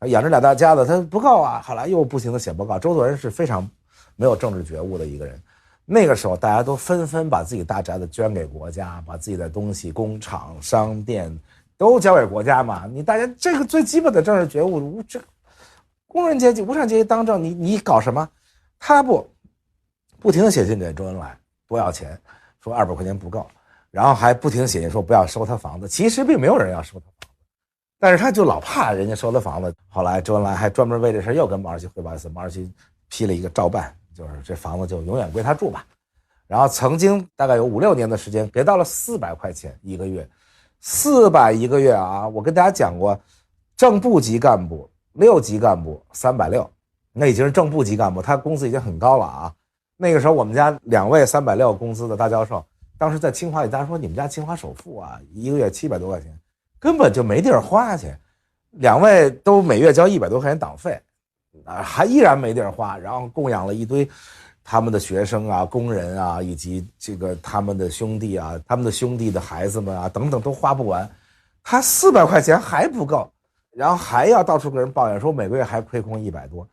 养这俩大家子他不够啊，后来又不停的写报告。周作人是非常没有政治觉悟的一个人。那个时候大家都纷纷把自己大宅子捐给国家，把自己的东西工厂商店都交给国家嘛。你大家这个最基本的政治觉悟，这工人阶级无产阶级当政，你搞什么？他不停的写信给周恩来多要钱，说200块钱不够，然后还不停的写信说不要收他房子。其实并没有人要收他房子，但是他就老怕人家收他房子。后来周恩来还专门为这事又跟毛主席汇报一次，毛主席批了一个照办，就是这房子就永远归他住吧。然后曾经大概有5、6年的时间给到了400块钱一个月，400一个月啊！我跟大家讲过，正部级干部、6级干部360，那已经是正部级干部，他工资已经很高了啊。那个时候我们家2位360工资的大教授，当时在清华里，大家说你们家清华首富啊，一个月700多块钱，根本就没地儿花去。2位都每月交100多块钱党费，还依然没地儿花，然后供养了一堆他们的学生啊、工人啊，以及这个他们的兄弟啊、他们的兄弟的孩子们啊等等，都花不完。他400块钱还不够，然后还要到处跟人抱怨说每个月还亏空100多。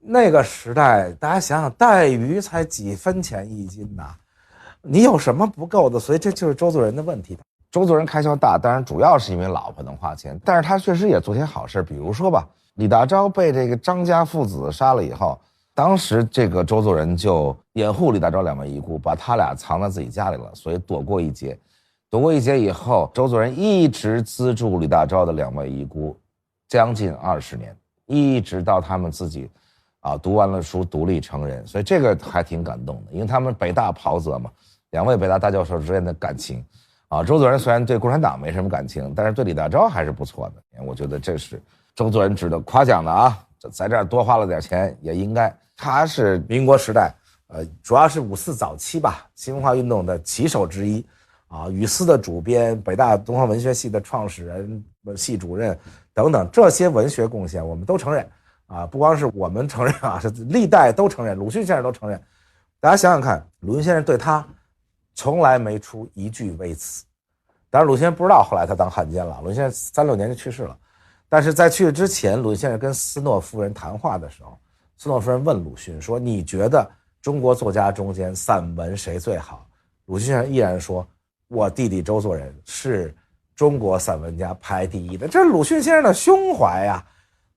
那个时代大家想想，带鱼才几分钱一斤呐，你有什么不够的？所以这就是周作人的问题。周作人开销大，当然主要是因为老婆能花钱，但是他确实也做些好事。比如说吧，李大钊被这个张家父子杀了以后，当时这个周作人就掩护李大钊2位遗孤，把他俩藏在自己家里了，所以躲过一劫。躲过一劫以后，周作人一直资助李大钊的2位遗孤将近20年，一直到他们自己读完了书独立成人。所以这个还挺感动的，因为他们北大袍泽嘛，2位北大大教授之间的感情周作人虽然对共产党没什么感情，但是对李大钊还是不错的。我觉得这是周作人值得夸奖的啊，在这儿多花了点钱也应该。他是民国时代主要是5·4早期吧，新文化运动的旗手之一语丝的主编，北大东方文学系的创始人、系主任等等，这些文学贡献我们都承认不光是我们承认是历代都承认，鲁迅先生都承认。大家想想看，鲁迅先生对他从来没出一句微词。当然鲁迅先生不知道后来他当汉奸了，鲁迅先生36年就去世了。但是在去世之前，鲁迅先生跟斯诺夫人谈话的时候，斯诺夫人问鲁迅说，你觉得中国作家中间散文谁最好？鲁迅先生依然说，我弟弟周作人是中国散文家排第1的。这是鲁迅先生的胸怀呀。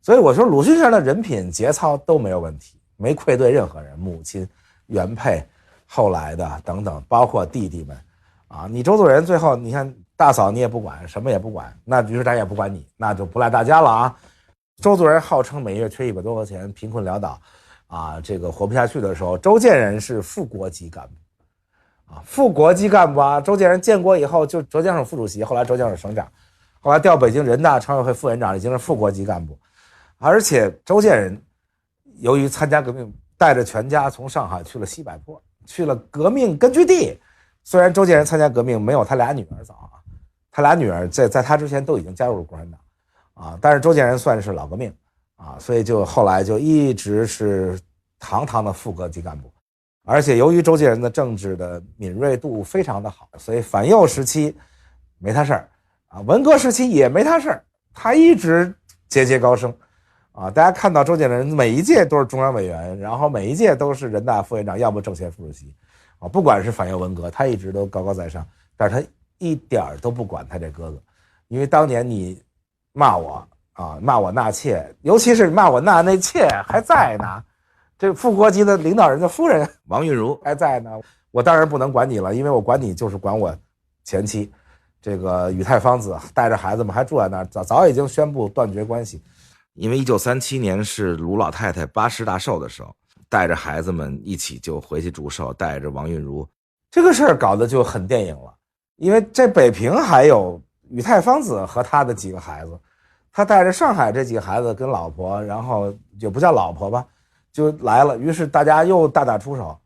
所以我说鲁迅先生的人品节操都没有问题，没愧对任何人，母亲、原配、后来的等等，包括弟弟们你周作人最后你看大嫂你也不管，什么也不管，那于是咱也不管你，那就不赖大家了周作人号称每月缺100多块钱，贫困潦倒这个活不下去的时候，周建人是副国级干部副国级干部周建人建国以后就浙江省副主席，后来浙江省省长，后来调北京人大常委会副委员长，已经是副国级干部。而且周建人由于参加革命，带着全家从上海去了西柏坡，去了革命根据地。虽然周建人参加革命没有他俩女儿早他俩女儿在他之前都已经加入了共产党但是周建人算是老革命所以就后来就一直是堂堂的副国级干部。而且由于周建人的政治的敏锐度非常的好，所以反右时期没他事儿文革时期也没他事儿，他一直节节高升大家看到周建人每一届都是中央委员，然后每一届都是人大副委员长，要么政协副主席不管是反右文革，他一直都高高在上。但是他一点都不管他这哥哥，因为当年你骂我骂我纳妾，尤其是骂我纳那妾还在呢，这副国级的领导人的夫人王韵如还在呢，我当然不能管你了，因为我管你就是管我前妻这个宇太芳子带着孩子们还住在那儿，早已经宣布断绝关系。因为1937年是卢老太太80大寿的时候，带着孩子们一起就回去祝寿，带着王韵如，这个事儿搞得就很电影了。因为这北平还有宇太芳子和他的几个孩子，他带着上海这几个孩子跟老婆，然后就不叫老婆吧，就来了。于是大家又大打出手，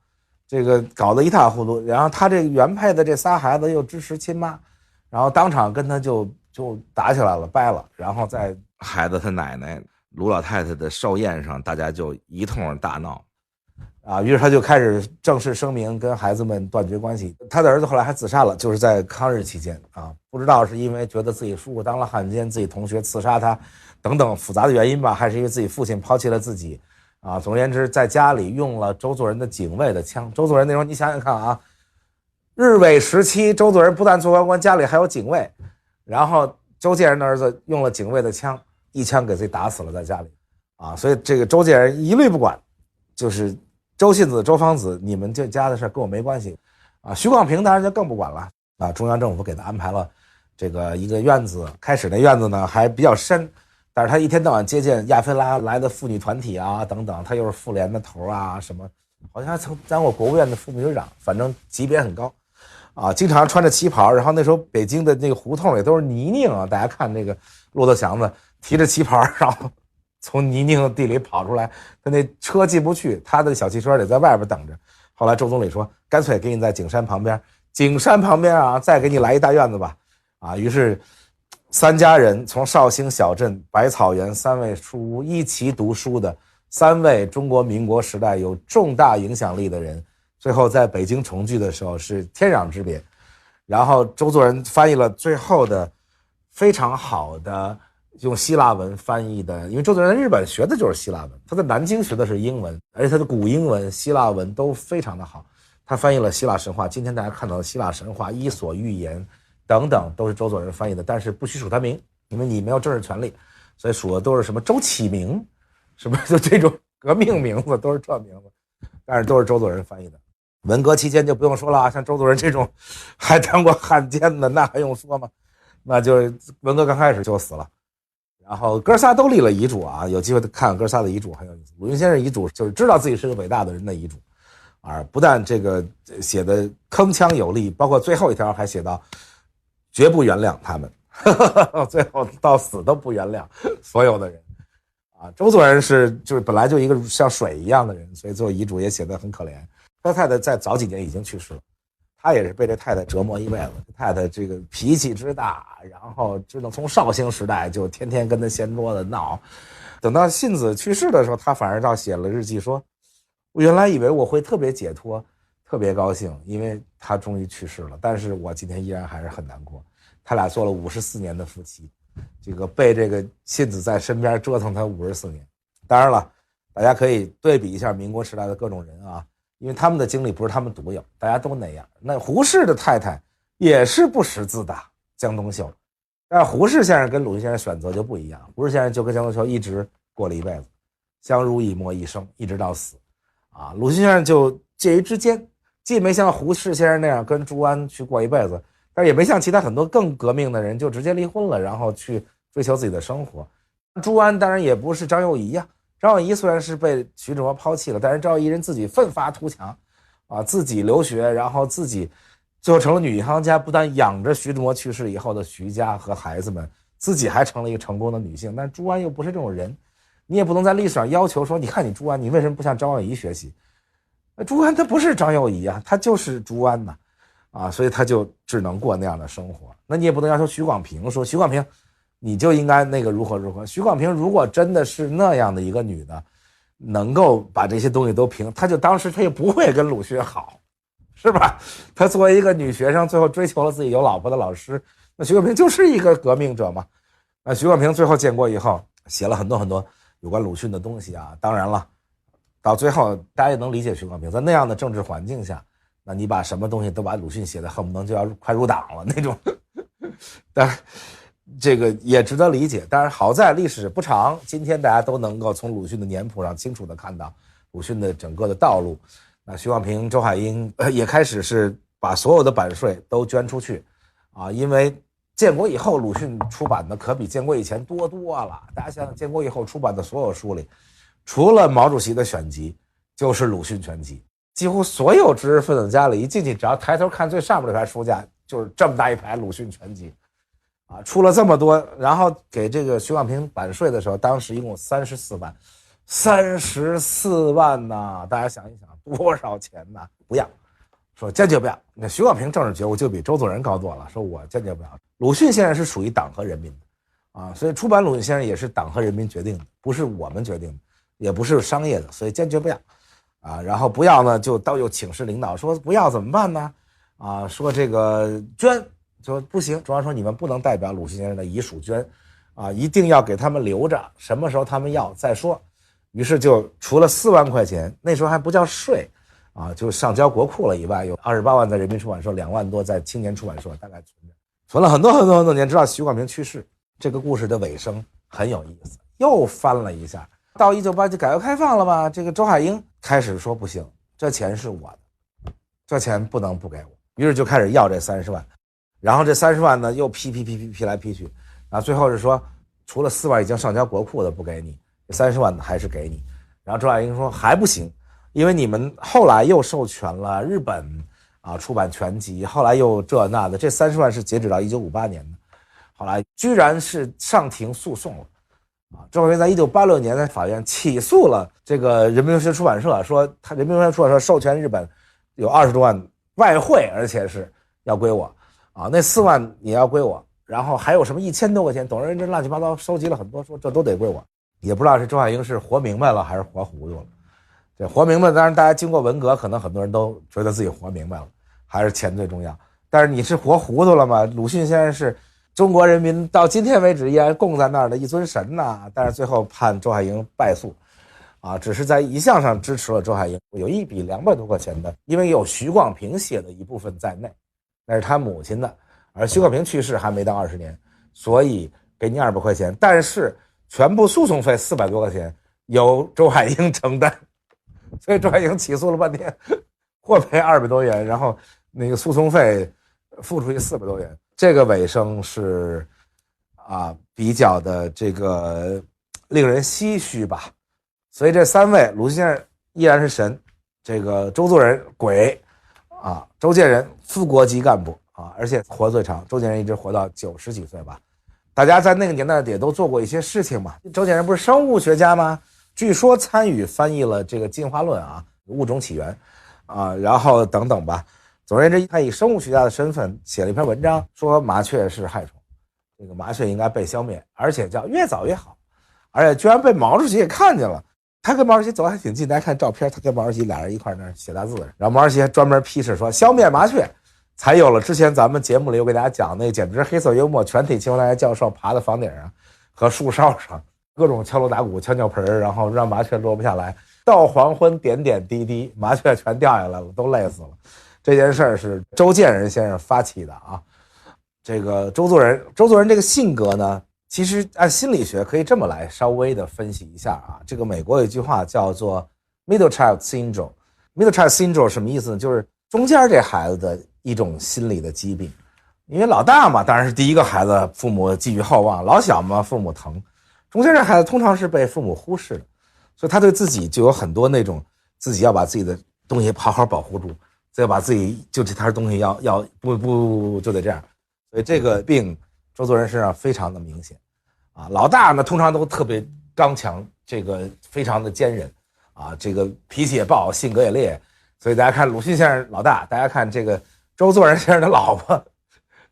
这个搞得一塌糊涂。然后他这个原配的这仨孩子又支持亲妈，然后当场跟他就就打起来了，掰了，然后在孩子他奶奶卢老太太的寿宴上，大家就一通大闹。于是他就开始正式声明跟孩子们断绝关系。他的儿子后来还自杀了，就是在抗日期间不知道是因为觉得自己叔叔当了汉奸，自己同学刺杀他等等复杂的原因吧，还是因为自己父亲抛弃了自己总而言之，在家里用了周作人的警卫的枪。周作人那时候你想想看日伪时期，周作人不但做官，家里还有警卫，然后周建人的儿子用了警卫的枪，一枪给自己打死了在家里所以这个周建人一律不管，就是周信子、周芳子，你们这家的事跟我没关系徐广平当然就更不管了中央政府给他安排了这个一个院子，开始那院子呢还比较深，但是他一天到晚接见亚非拉来的妇女团体等等，他又是妇联的头什么，好像还曾当过国务院的副秘书长，反正级别很高经常穿着旗袍，然后那时候北京的那个胡同里都是泥泞大家看那个骆驼祥子提着旗袍，然后从泥泞的地里跑出来，他那车进不去，他的小汽车得在外边等着。后来周总理说，干脆给你在景山旁边再给你来一大院子吧于是3家人从绍兴小镇百草园3位书屋一起读书的3位中国民国时代有重大影响力的人，最后在北京重聚的时候是天壤之别。然后周作人翻译了最后的非常好的用希腊文翻译的，因为周作人在日本学的就是希腊文，他在南京学的是英文，而且他的古英文、希腊文都非常的好。他翻译了希腊神话，今天大家看到的希腊神话、伊索寓言等等都是周作人翻译的，但是不许署他名，因为你没有政治权利，所以署的都是什么周启明，什么就这种革命名字都是这名字，但是都是周作人翻译的。文革期间就不用说了像周作人这种还当过汉奸的，那还用说吗？那就是文革刚开始就死了。然后哥仨都立了遗嘱有机会看哥仨的遗嘱很有意思。鲁迅先生遗嘱就是知道自己是个伟大的人的遗嘱不但这个写的铿锵有力，包括最后一条还写到绝不原谅他们最后到死都不原谅所有的人周作人就是本来就一个像水一样的人，所以最后遗嘱也写得很可怜。他太太在早几年已经去世了，他也是被这太太折磨一辈子。太太这个脾气之大，然后只能从绍兴时代就天天跟他掀桌子闹，等到信子去世的时候，他反而倒写了日记说，我原来以为我会特别解脱特别高兴，因为他终于去世了，但是我今天依然还是很难过。他俩做了54年的夫妻，这个被这个信子在身边折腾他54年。当然了，大家可以对比一下民国时代的各种人因为他们的经历不是他们独有，大家都那样。那胡适的太太也是不识字的江冬秀，但是胡适先生跟鲁迅先生选择就不一样。胡适先生就跟江冬秀一直过了一辈子，相濡以沫一生，一直到死鲁迅先生就介于之间，既没像胡适先生那样跟朱安去过一辈子，但也没像其他很多更革命的人就直接离婚了，然后去追求自己的生活。朱安当然也不是张幼仪张幼仪虽然是被徐志摩抛弃了，但是张幼仪人自己奋发图强自己留学，然后自己最后成了女银行家，不但养着徐志摩去世以后的徐家和孩子们，自己还成了一个成功的女性。但朱安又不是这种人，你也不能在历史上要求说，你看你朱安，你为什么不向张幼仪学习？朱安他不是张幼仪他就是朱安所以他就只能过那样的生活。那你也不能要求许广平说，许广平你就应该那个如何如何。许广平如果真的是那样的一个女的，能够把这些东西都他就当时他也不会跟鲁迅好，是吧？他作为一个女学生，最后追求了自己有老婆的老师，那许广平就是一个革命者嘛。那许广平最后建国以后，写了很多很多有关鲁迅的东西当然了，到最后大家也能理解许广平在那样的政治环境下，那你把什么东西都把鲁迅写的恨不能就要快入党了那种。但是这个也值得理解。但是好在历史不长，今天大家都能够从鲁迅的年谱上清楚地看到鲁迅的整个的道路。那许广平、周海婴也开始是把所有的版税都捐出去因为建国以后鲁迅出版的可比建国以前多了。大家想想，建国以后出版的所有书里，除了毛主席的选集就是鲁迅全集，几乎所有知识分子家里一进去，只要抬头看最上面这排书架，就是这么大一排鲁迅全集出了这么多。然后给这个许广平版税的时候，当时一共34万，34万大家想一想多少钱不要，说坚决不要。那许广平政治觉悟就比周作人高多了，说我坚决不要。鲁迅先生是属于党和人民的啊，所以出版鲁迅先生也是党和人民决定的，不是我们决定的，也不是商业的，所以坚决不要啊。然后不要呢，就又请示领导说不要怎么办呢？啊，说这个捐，说不行，中央说你们不能代表鲁迅先生的遗属捐，啊，一定要给他们留着，什么时候他们要再说。于是就除了4万块钱，那时候还不叫税，啊，就上交国库了以外，有28万在人民出版社，2万多在青年出版社，大概存了很多年，直到徐广平去世。这个故事的尾声很有意思，又翻了一下，到1987改革开放了吧？这个周海婴开始说不行，这钱是我的，这钱不能不给我。于是就开始要这30万，然后这30万呢又批来批去，然后最后是说除了4万已经上交国库的不给你，这30万还是给你。然后周海婴说还不行，因为你们后来又授权了日本啊出版全集，后来又这那的，这30万是截止到1958年的，后来居然是上庭诉讼了啊！周海婴在1986年在法院起诉了这个人民文学出版社，说他人民文学出版社授权日本有20多万外汇，而且是要归我啊，那4万也要归我，然后还有什么1000多块钱，董人这乱七八糟收集了很多，说这都得归我。也不知道是周海婴是活明白了还是活糊涂了。这活明白，当然大家经过文革，可能很多人都觉得自己活明白了，还是钱最重要。但是你是活糊涂了吗？鲁迅先生是中国人民到今天为止依然供在那儿的一尊神呐，但是最后判周海婴败诉。啊，只是在一项上支持了周海婴，有一笔200多块钱的，因为有徐广平写的一部分在内，那是他母亲的，而徐广平去世还没到20年，所以给你200块钱，但是全部诉讼费400多块钱由周海婴承担，所以周海婴起诉了半天，获赔200多元，然后那个诉讼费付出去400多元，这个尾声是啊比较的这个令人唏嘘吧。所以这3位，鲁迅先生依然是神，这个周作人鬼啊，周建人副国级干部啊，而且活最长，周建人一直活到90几岁吧。大家在那个年代也都做过一些事情嘛。周建人不是生物学家吗？据说参与翻译了这个进化论啊，物种起源啊，然后等等吧。总而言之，他以生物学家的身份写了一篇文章，说麻雀是害虫，这个麻雀应该被消灭，而且叫越早越好，而且居然被毛主席也看见了。他跟毛主席走还挺近，大家看照片，他跟毛主席俩人一块那写大字，然后毛主席还专门批示说消灭麻雀，才有了之前咱们节目里我给大家讲那个简直黑色幽默全体清华大学教授爬在房顶上和树梢上各种敲锣打鼓敲尿盆，然后让麻雀落不下来，到黄昏点点滴滴麻雀全掉下来了，都累死了。这件事是周建人先生发起的啊。这个周作人这个性格呢，其实按心理学可以这么来稍微的分析一下啊。这个美国有一句话叫做 middle child syndrome。middle child syndrome 什么意思呢？就是中间这孩子的一种心理的疾病。因为老大嘛，当然是第一个孩子，父母寄予厚望；老小嘛，父母疼。中间这孩子通常是被父母忽视的，所以他对自己就有很多那种自己要把自己的东西好好保护住，再把自己就这摊东西要不就得这样。所以这个病周作人身上非常的明显啊。老大呢通常都特别刚强，这个非常的坚韧啊，这个脾气也暴，性格也烈。所以大家看鲁迅先生老大，大家看这个周作人先生的老婆，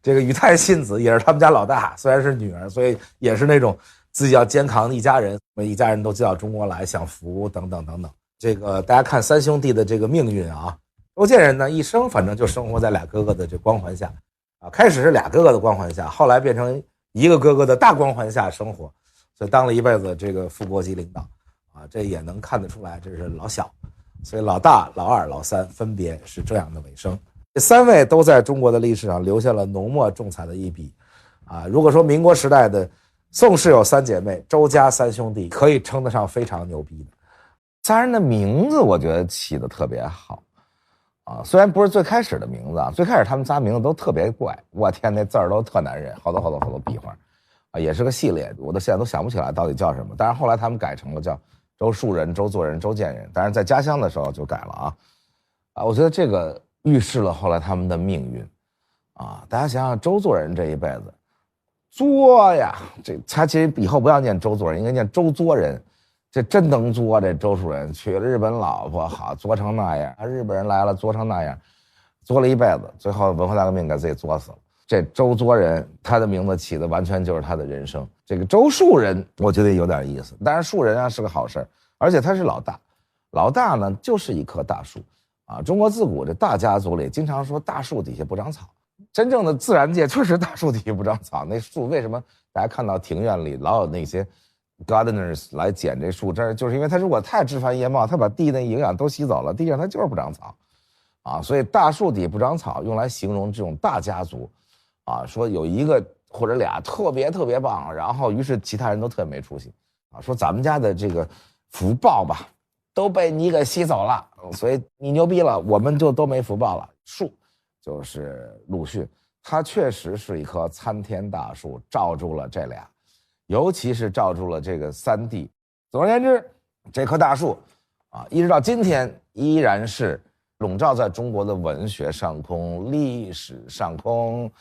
这个宇太信子也是他们家老大，虽然是女儿，所以也是那种自己要肩扛的一家人，一家人都叫中国来享福等等等等。这个大家看三兄弟的这个命运啊，周建人呢一生反正就生活在俩哥哥的这光环下啊，开始是俩哥哥的光环下，后来变成一个哥哥的大光环下生活，所以当了一辈子这个副国级领导啊，这也能看得出来这是老小。所以老大、老二、老三分别是这样的尾声。这3位都在中国的历史上留下了浓墨重彩的一笔啊。如果说民国时代的宋氏有3姐妹，周家3兄弟可以称得上非常牛逼的。3人的名字我觉得起得特别好啊，虽然不是最开始的名字啊，最开始他们仨名字都特别怪，我天，那字儿都特难认，好多笔画啊，也是个系列，我现在都想不起来到底叫什么。但是后来他们改成了叫周树人、周作人、周建人，当然在家乡的时候就改了啊，我觉得这个预示了后来他们的命运啊。大家想想周作人这一辈子作呀，这他其实以后不要念周作人，应该念周作人，这真能作。这周树人娶了日本老婆，好作成那样，日本人来了作成那样，作了一辈子，最后文化大革命给自己作死了。这周作人，他的名字起的完全就是他的人生。这个周树人，我觉得有点意思。当然树人啊是个好事，而且他是老大，老大呢就是一棵大树啊。中国自古这大家族里经常说大树底下不长草，真正的自然界确实大树底下不长草。那树为什么大家看到庭院里老有那些 gardeners 来剪这树枝，就是因为它如果太枝繁叶茂，它把地那营养都吸走了，地上它就是不长草啊。所以大树底不长草用来形容这种大家族啊，说有一个或者俩特别棒，然后于是其他人都特别没出息啊，说咱们家的这个福报吧都被你给吸走了，所以你牛逼了，我们就都没福报了。树就是鲁迅，他确实是一棵参天大树，罩住了这俩，尤其是罩住了这个三弟。总而言之，这棵大树啊，一直到今天依然是笼罩在中国的文学上空、历史上空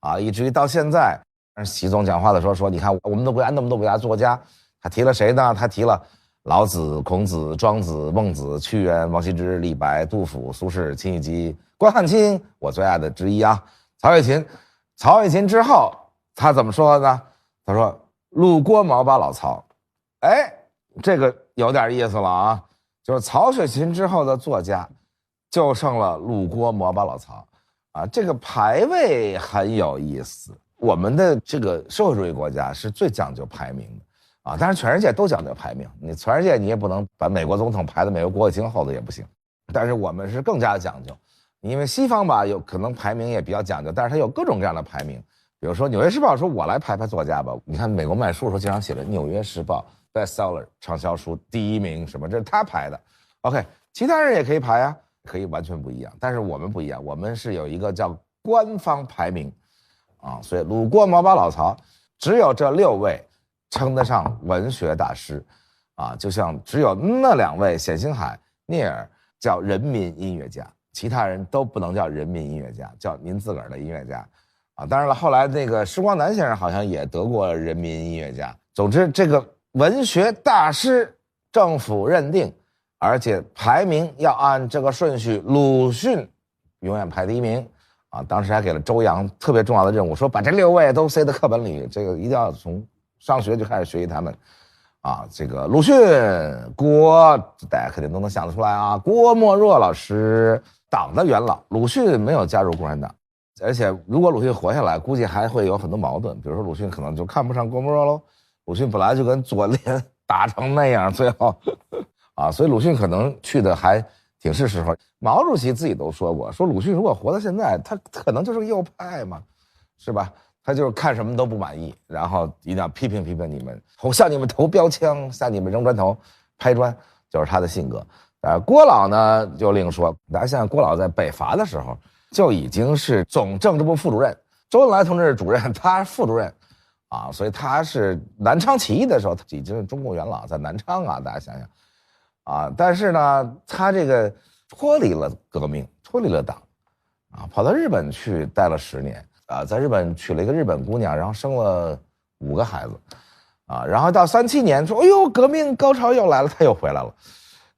啊，以至于到现在，习总讲话的时候说，你看我们的国家那么多伟大作家，他提了谁呢？他提了老子、孔子、庄子、孟子、屈原、王羲之、李白、杜甫、苏轼、辛弃疾、关汉卿，我最爱的之一啊，曹雪芹。曹雪芹之后，他怎么说呢？他说陆郭毛巴老曹。哎，这个有点意思了啊，就是曹雪芹之后的作家，就剩了陆郭毛巴老曹。啊，这个排位很有意思。我们的这个社会主义国家是最讲究排名的啊，当然全世界都讲究排名，你全世界你也不能把美国总统排在美国国务卿后头也不行，但是我们是更加的讲究，因为西方吧有可能排名也比较讲究，但是它有各种各样的排名，比如说《纽约时报》说我来排作家吧，你看美国卖书的时候经常写着《纽约时报》bestseller 畅销书第1名什么，这是他排的 ，OK， 其他人也可以排啊。可以完全不一样，但是我们不一样，我们是有一个叫官方排名啊，所以鲁郭毛巴老曹只有这6位称得上文学大师啊，就像只有那2位冼星海、聂耳叫人民音乐家，其他人都不能叫人民音乐家，叫您自个儿的音乐家啊。当然了，后来那个施光南先生好像也得过人民音乐家。总之，这个文学大师政府认定。而且排名要按这个顺序，鲁迅永远排第1名啊！当时还给了周扬特别重要的任务，说把这6位都塞到课本里，这个一定要从上学就开始学习他们啊！这个鲁迅、郭，大家肯定都能想得出来啊！郭沫若老师，党的元老，鲁迅没有加入共产党，而且如果鲁迅活下来，估计还会有很多矛盾，比如说鲁迅可能就看不上郭沫若喽，鲁迅本来就跟左联打成那样，最后。啊，所以鲁迅可能去的还挺是时候。毛主席自己都说过，说鲁迅如果活到现在，他可能就是个右派嘛，是吧？他就是看什么都不满意，然后一定要批评你们，向你们投标枪，向你们扔砖头、拍砖，就是他的性格。郭老呢就另说，大家想想，郭老在北伐的时候就已经是总政治部副主任，周恩来同志是主任，他是副主任。啊，所以他是南昌起义的时候，他已经是中共元老，在南昌啊，大家想想。啊，但是呢，他这个脱离了革命，脱离了党，啊，跑到日本去待了10年，啊，在日本娶了一个日本姑娘，然后生了5个孩子，啊，然后到37年说，哎呦，革命高潮又来了，他又回来了。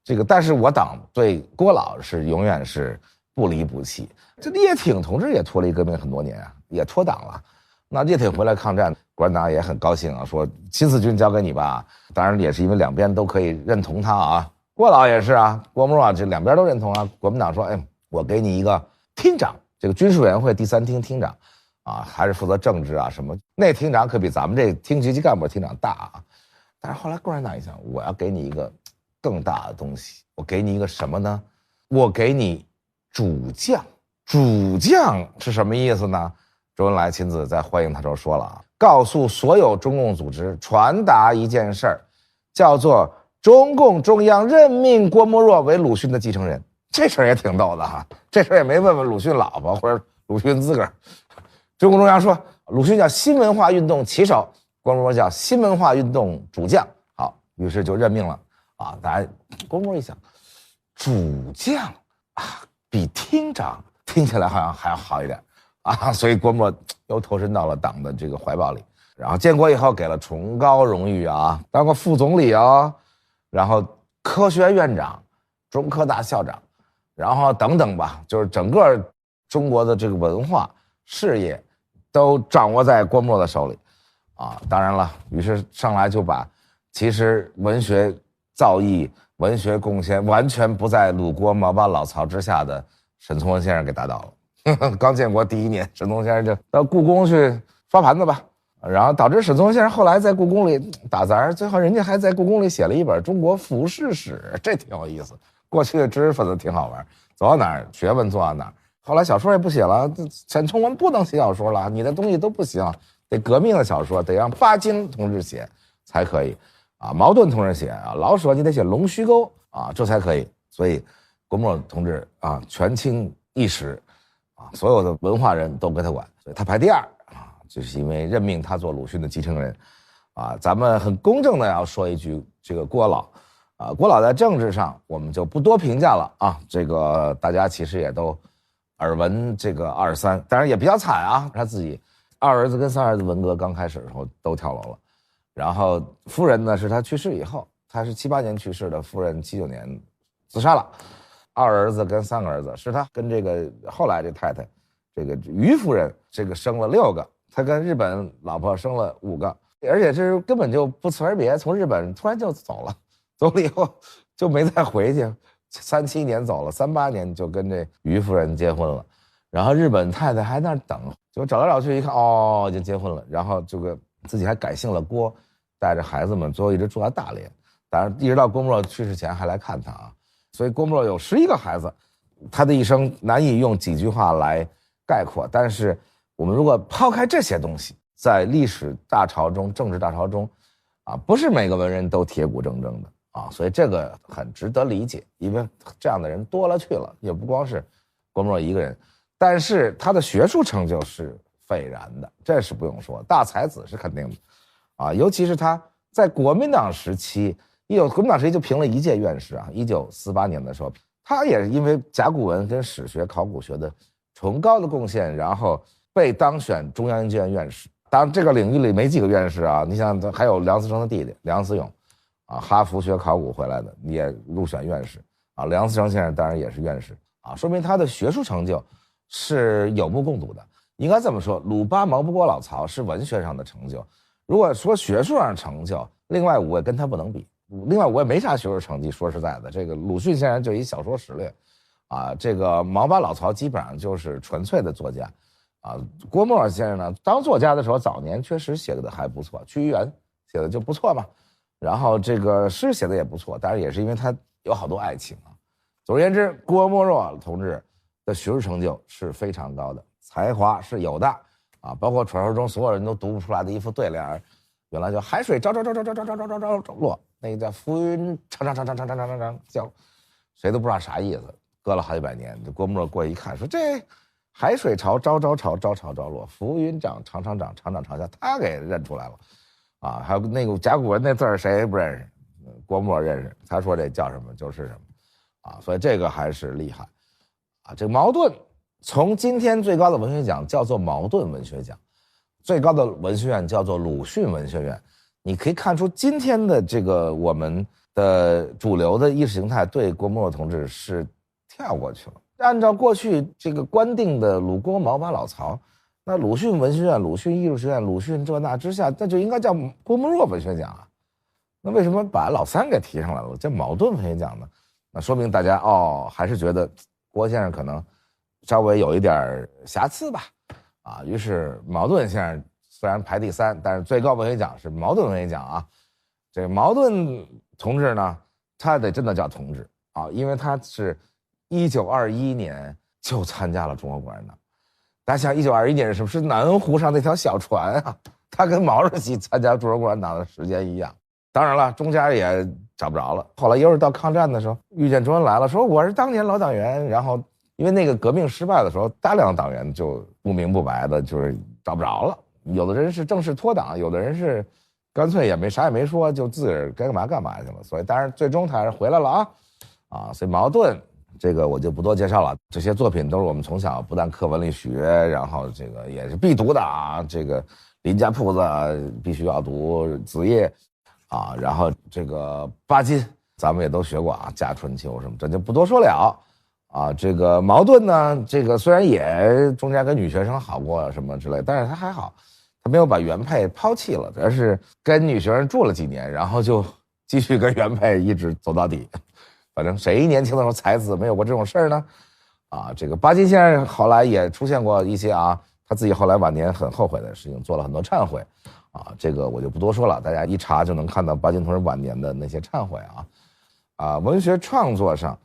这个，但是我党对郭老是永远是不离不弃。这叶挺同志也脱离革命很多年啊，也脱党了。那叶挺回来抗战，国民党也很高兴啊，说新四军交给你吧。当然也是因为两边都可以认同他啊。郭老也是啊，郭沫若这两边都认同啊。国民党说，哎，我给你一个厅长，这个军事委员会第3厅厅长，啊，还是负责政治啊什么。那厅长可比咱们这厅级干部厅长大啊。但是后来共产党一想，我要给你一个更大的东西，我给你一个什么呢？我给你主将。主将是什么意思呢？周恩来亲自在欢迎他时候说了啊，告诉所有中共组织传达一件事儿，叫做中共中央任命郭沫若为鲁迅的继承人。这事儿也挺逗的哈，这事儿也没问问鲁迅老婆或者鲁迅自个儿。中共中央说鲁迅叫新文化运动旗手，郭沫若叫新文化运动主将。好，于是就任命了啊。大家郭沫若一想，主将啊，比厅长听起来好像还要好一点啊，所以郭沫若又投身到了党的这个怀抱里。然后建国以后给了崇高荣誉啊，当过副总理啊，然后科学院长、中科大校长，然后等等吧，就是整个中国的这个文化事业都掌握在郭沫若的手里，啊，当然了，于是上来就把其实文学造诣、文学贡献完全不在鲁郭毛巴老曹之下的沈从文先生给打倒了。刚建国第1年，沈从文先生就到故宫去刷盘子吧，然后导致沈从文先生后来在故宫里打杂，最后人家还在故宫里写了一本《中国服饰史》，这挺有意思。过去的知识分子挺好玩，走到哪儿学问做到哪儿。后来小说也不写了，沈从文不能写小说了，你的东西都不行，得革命的小说得让巴金同志写才可以啊，茅盾同志写啊，老舍你得写龙须沟啊，这才可以。所以郭沫若同志啊，权倾一时啊，所有的文化人都跟他管，所以他排第2啊，就是因为任命他做鲁迅的继承人啊。咱们很公正的要说一句，这个郭老啊，郭老在政治上我们就不多评价了啊，这个大家其实也都耳闻这个2、3，当然也比较惨啊，他自己2儿子跟3儿子文革刚开始的时候都跳楼了，然后夫人呢是他去世以后，他是78年去世的，夫人79年自杀了。2儿子跟3个儿子是他跟这个后来这太太，这个于夫人这个生了6个，他跟日本老婆生了5个，而且是根本就不辞而别，从日本突然就走了，走了以后就没再回去。37年走了，38年就跟这于夫人结婚了，然后日本太太还在那等，就找来找去一看，哦，已经结婚了，然后这个自己还改姓了郭，带着孩子们最后一直住在大连，当然一直到郭沫若去世前还来看他啊。所以郭沫若有11个孩子，他的一生难以用几句话来概括，但是我们如果抛开这些东西，在历史大潮中、政治大潮中啊，不是每个文人都铁骨铮铮的啊，所以这个很值得理解，因为这样的人多了去了，也不光是郭沫若一个人，但是他的学术成就是斐然的，这是不用说，大才子是肯定的啊，尤其是他在国民党时期，国民党时期就评了1届院士啊，1948年的时候，他也是因为甲骨文跟史学、考古学的崇高的贡献，然后被当选中央研究院院士。当然这个领域里没几个院士啊，你想还有梁思成的弟弟梁思永啊，哈佛学考古回来的也入选院士啊，梁思成先生当然也是院士啊，说明他的学术成就是有目共睹的。应该这么说，鲁巴毛不郭老曹是文学上的成就，如果说学术上的成就，另外5位跟他不能比。另外我也没啥学术成绩，说实在的，这个鲁迅先生就一小说史略啊，这个毛巴老曹基本上就是纯粹的作家啊。郭沫若先生呢，当作家的时候早年确实写的还不错，屈于园写的就不错嘛，然后这个诗写的也不错，当然也是因为他有好多爱情啊。总而言之，郭沫若同志的学术成就是非常高的，才华是有的啊，包括传说中所有人都读不出来的一副对联，原来叫海水昭昭昭昭昭昭昭昭昭昭落，那个叫浮云长长长长长长长长长叫，谁都不知道啥意思，隔了好几百年，这郭沫若过去一看，说这海水潮昭昭潮昭潮昭落，浮云长长长长长长长下，他给认出来了啊！还有那个甲骨文那字儿谁不认识？郭沫若认识，他说这叫什么就是什么啊！所以这个还是厉害啊！这个茅盾从今天最高的文学奖叫做茅盾文学奖，最高的文学院叫做鲁迅文学院，你可以看出今天的这个我们的主流的意识形态对郭沫若同志是跳过去了。按照过去这个官定的鲁郭毛巴老曹，那鲁迅文学院、鲁迅艺术学院、鲁迅这那之下，那就应该叫郭沫若文学奖啊。那为什么把老3给提上来了，叫茅盾文学奖呢？那说明大家还是觉得郭先生可能稍微有一点瑕疵吧。啊，于是茅盾先生虽然排第3，但是最高文学奖是茅盾文学奖啊。这个茅盾同志呢，他得真的叫同志啊，因为他是1921年就参加了中国共产党。大家想1921年是什么？是南湖上那条小船啊，他跟毛主席参加中国共产党的时间一样。当然了，中间也找不着了。后来又是到抗战的时候，遇见周恩来了，说我是当年老党员，然后因为那个革命失败的时候，大量党员就不明不白的，就是找不着了。有的人是正式脱党，有的人是干脆也啥也没说，就自个儿该干嘛干嘛去了。所以当然最终他还是回来了啊。所以茅盾这个我就不多介绍了，这些作品都是我们从小不但课文里学，然后这个也是必读的啊。这个林家铺子必须要读，子夜啊，然后这个巴金咱们也都学过啊，《家春秋》什么，这就不多说了这个茅盾呢，这个虽然也中间跟女学生好过什么之类，但是他还好，他没有把原配抛弃了，而是跟女学生住了几年，然后就继续跟原配一直走到底。反正谁年轻的时候才子没有过这种事儿呢？这个巴金先生后来也出现过一些他自己后来晚年很后悔的事情，做了很多忏悔这个我就不多说了，大家一查就能看到巴金同志晚年的那些忏悔文学创作上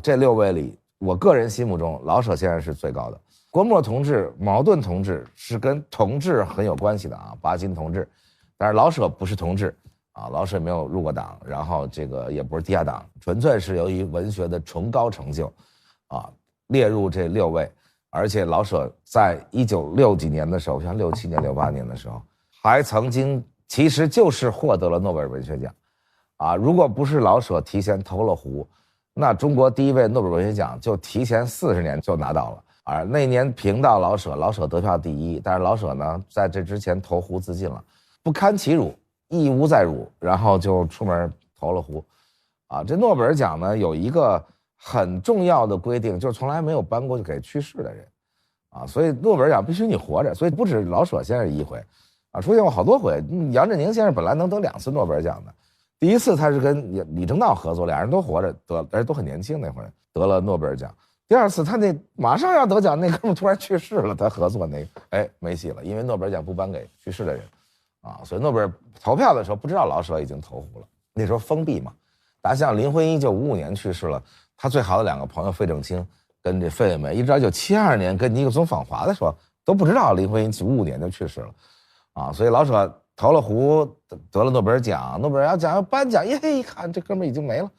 这6位里，我个人心目中老舍先生是最高的。郭沫同志、茅盾同志是跟同志很有关系的巴金同志，但是老舍不是同志老舍没有入过党，然后这个也不是地下党，纯粹是由于文学的崇高成就列入这6位。而且老舍在1960几年的时候，像67年、68年的时候，还曾经其实就是获得了诺贝尔文学奖如果不是老舍提前投了湖，那中国第1位诺贝尔文学奖就提前40年就拿到了那年评到老舍得票第1，但是老舍呢在这之前投湖自尽了，不堪其辱，亦无再辱，然后就出门投了湖这诺贝尔奖呢有一个很重要的规定，就是从来没有颁过给去世的人所以诺贝尔奖必须你活着，所以不止老舍先生1回出现过好多回。杨振宁先生本来能得2次诺贝尔奖的，第1次他是跟李政道合作，俩人都活着得，而且都很年轻，那会儿得了诺贝尔奖。第2次他那马上要得奖，那哥们突然去世了，他合作那个没戏了，因为诺贝尔奖不颁给去世的人所以诺贝尔投票的时候不知道老舍已经投湖了，那时候封闭嘛。大家想林徽因就55年去世了，他最好的2个朋友费正清跟这费美，一直到1972年跟尼克松访华的时候都不知道林徽因55年就去世了所以老舍投了湖，得了诺贝尔奖，诺贝尔奖要颁奖，一看这哥们已经没了，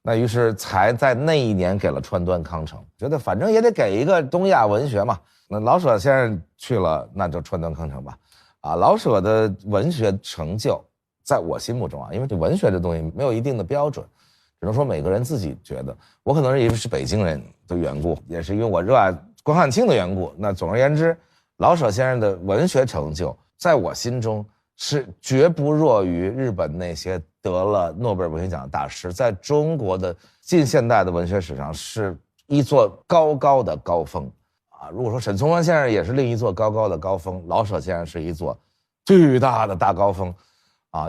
那于是才在那一年给了川端康成，觉得反正也得给一个东亚文学嘛，那老舍先生去了，那就川端康成吧老舍的文学成就在我心目中因为这文学这东西没有一定的标准，只能说每个人自己觉得。我可能是因为是北京人的缘故，也是因为我热爱关汉卿的缘故，那总而言之，老舍先生的文学成就在我心中是绝不弱于日本那些得了诺贝尔文学奖的大师，在中国的近现代的文学史上是一座高高的高峰如果说沈从文先生也是另一座高高的高峰，老舍先生是一座巨大的大高峰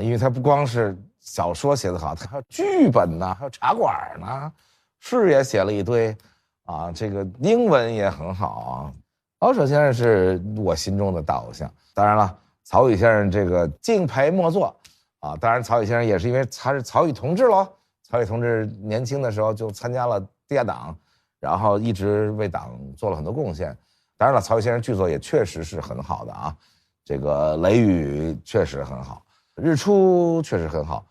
因为他不光是小说写得好，他还有剧本呢，还有茶馆呢，诗也写了一堆这个英文也很好老舍先生是我心中的大偶像。当然了，曹禺先生这个敬陪末座当然曹禺先生也是因为他是曹禺同志咯，曹禺同志年轻的时候就参加了地下党，然后一直为党做了很多贡献。当然了，曹禺先生剧作也确实是很好的这个雷雨确实很好，日出确实很好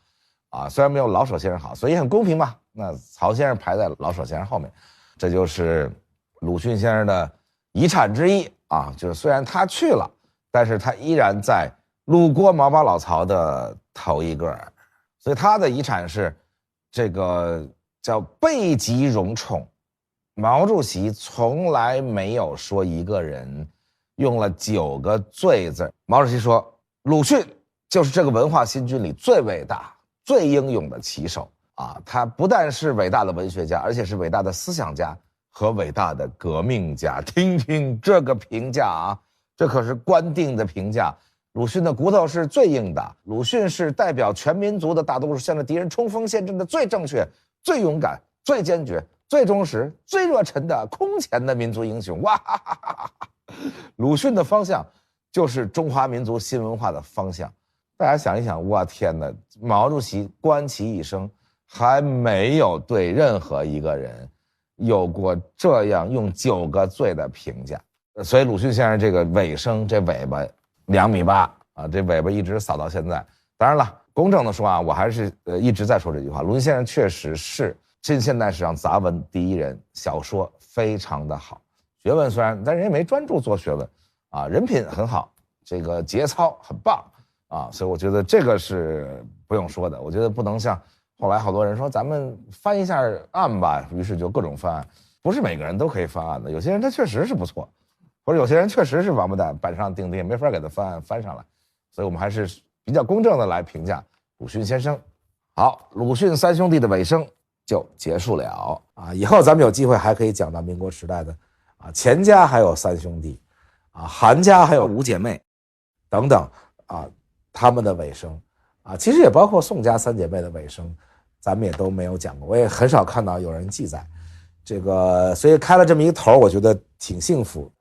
虽然没有老舍先生好，所以很公平嘛，那曹先生排在老舍先生后面。这就是鲁迅先生的遗产之一就是虽然他去了，但是他依然在鲁郭毛包老曹的头一个，所以他的遗产是这个叫备极荣宠。毛主席从来没有说一个人用了9个最字，毛主席说鲁迅就是这个文化新军里最伟大最英勇的旗手他不但是伟大的文学家，而且是伟大的思想家和伟大的革命家。听听这个评价这可是官定的评价。鲁迅的骨头是最硬的，鲁迅是代表全民族的大多数向着敌人冲锋陷阵的最正确最勇敢最坚决最忠实最热忱的空前的民族英雄。哇哈哈哈哈！鲁迅的方向就是中华民族新文化的方向。大家想一想，我天哪，毛主席观其一生还没有对任何一个人有过这样用9个最的评价。所以鲁迅先生这个尾声，这尾巴2.8米这尾巴一直扫到现在。当然了，公正的说我还是一直在说这句话，鲁迅先生确实是近现代史上杂文第一人，小说非常的好，学问虽然，但人也没专注做学问人品很好，这个节操很棒所以我觉得这个是不用说的。我觉得不能像后来好多人说咱们翻一下案吧，于是就各种翻案，不是每个人都可以翻案的，有些人他确实是不错，或者有些人确实是王八蛋，板上钉钉，没法给他翻案翻上来，所以我们还是比较公正的来评价鲁迅先生。好，鲁迅3兄弟的尾声就结束了啊。以后咱们有机会还可以讲到民国时代的啊，钱家还有三兄弟，啊，韩家还有五姐妹，等等啊，他们的尾声啊，其实也包括宋家三姐妹的尾声，咱们也都没有讲过，我也很少看到有人记载。这个，所以开了这么一个头，我觉得挺幸福。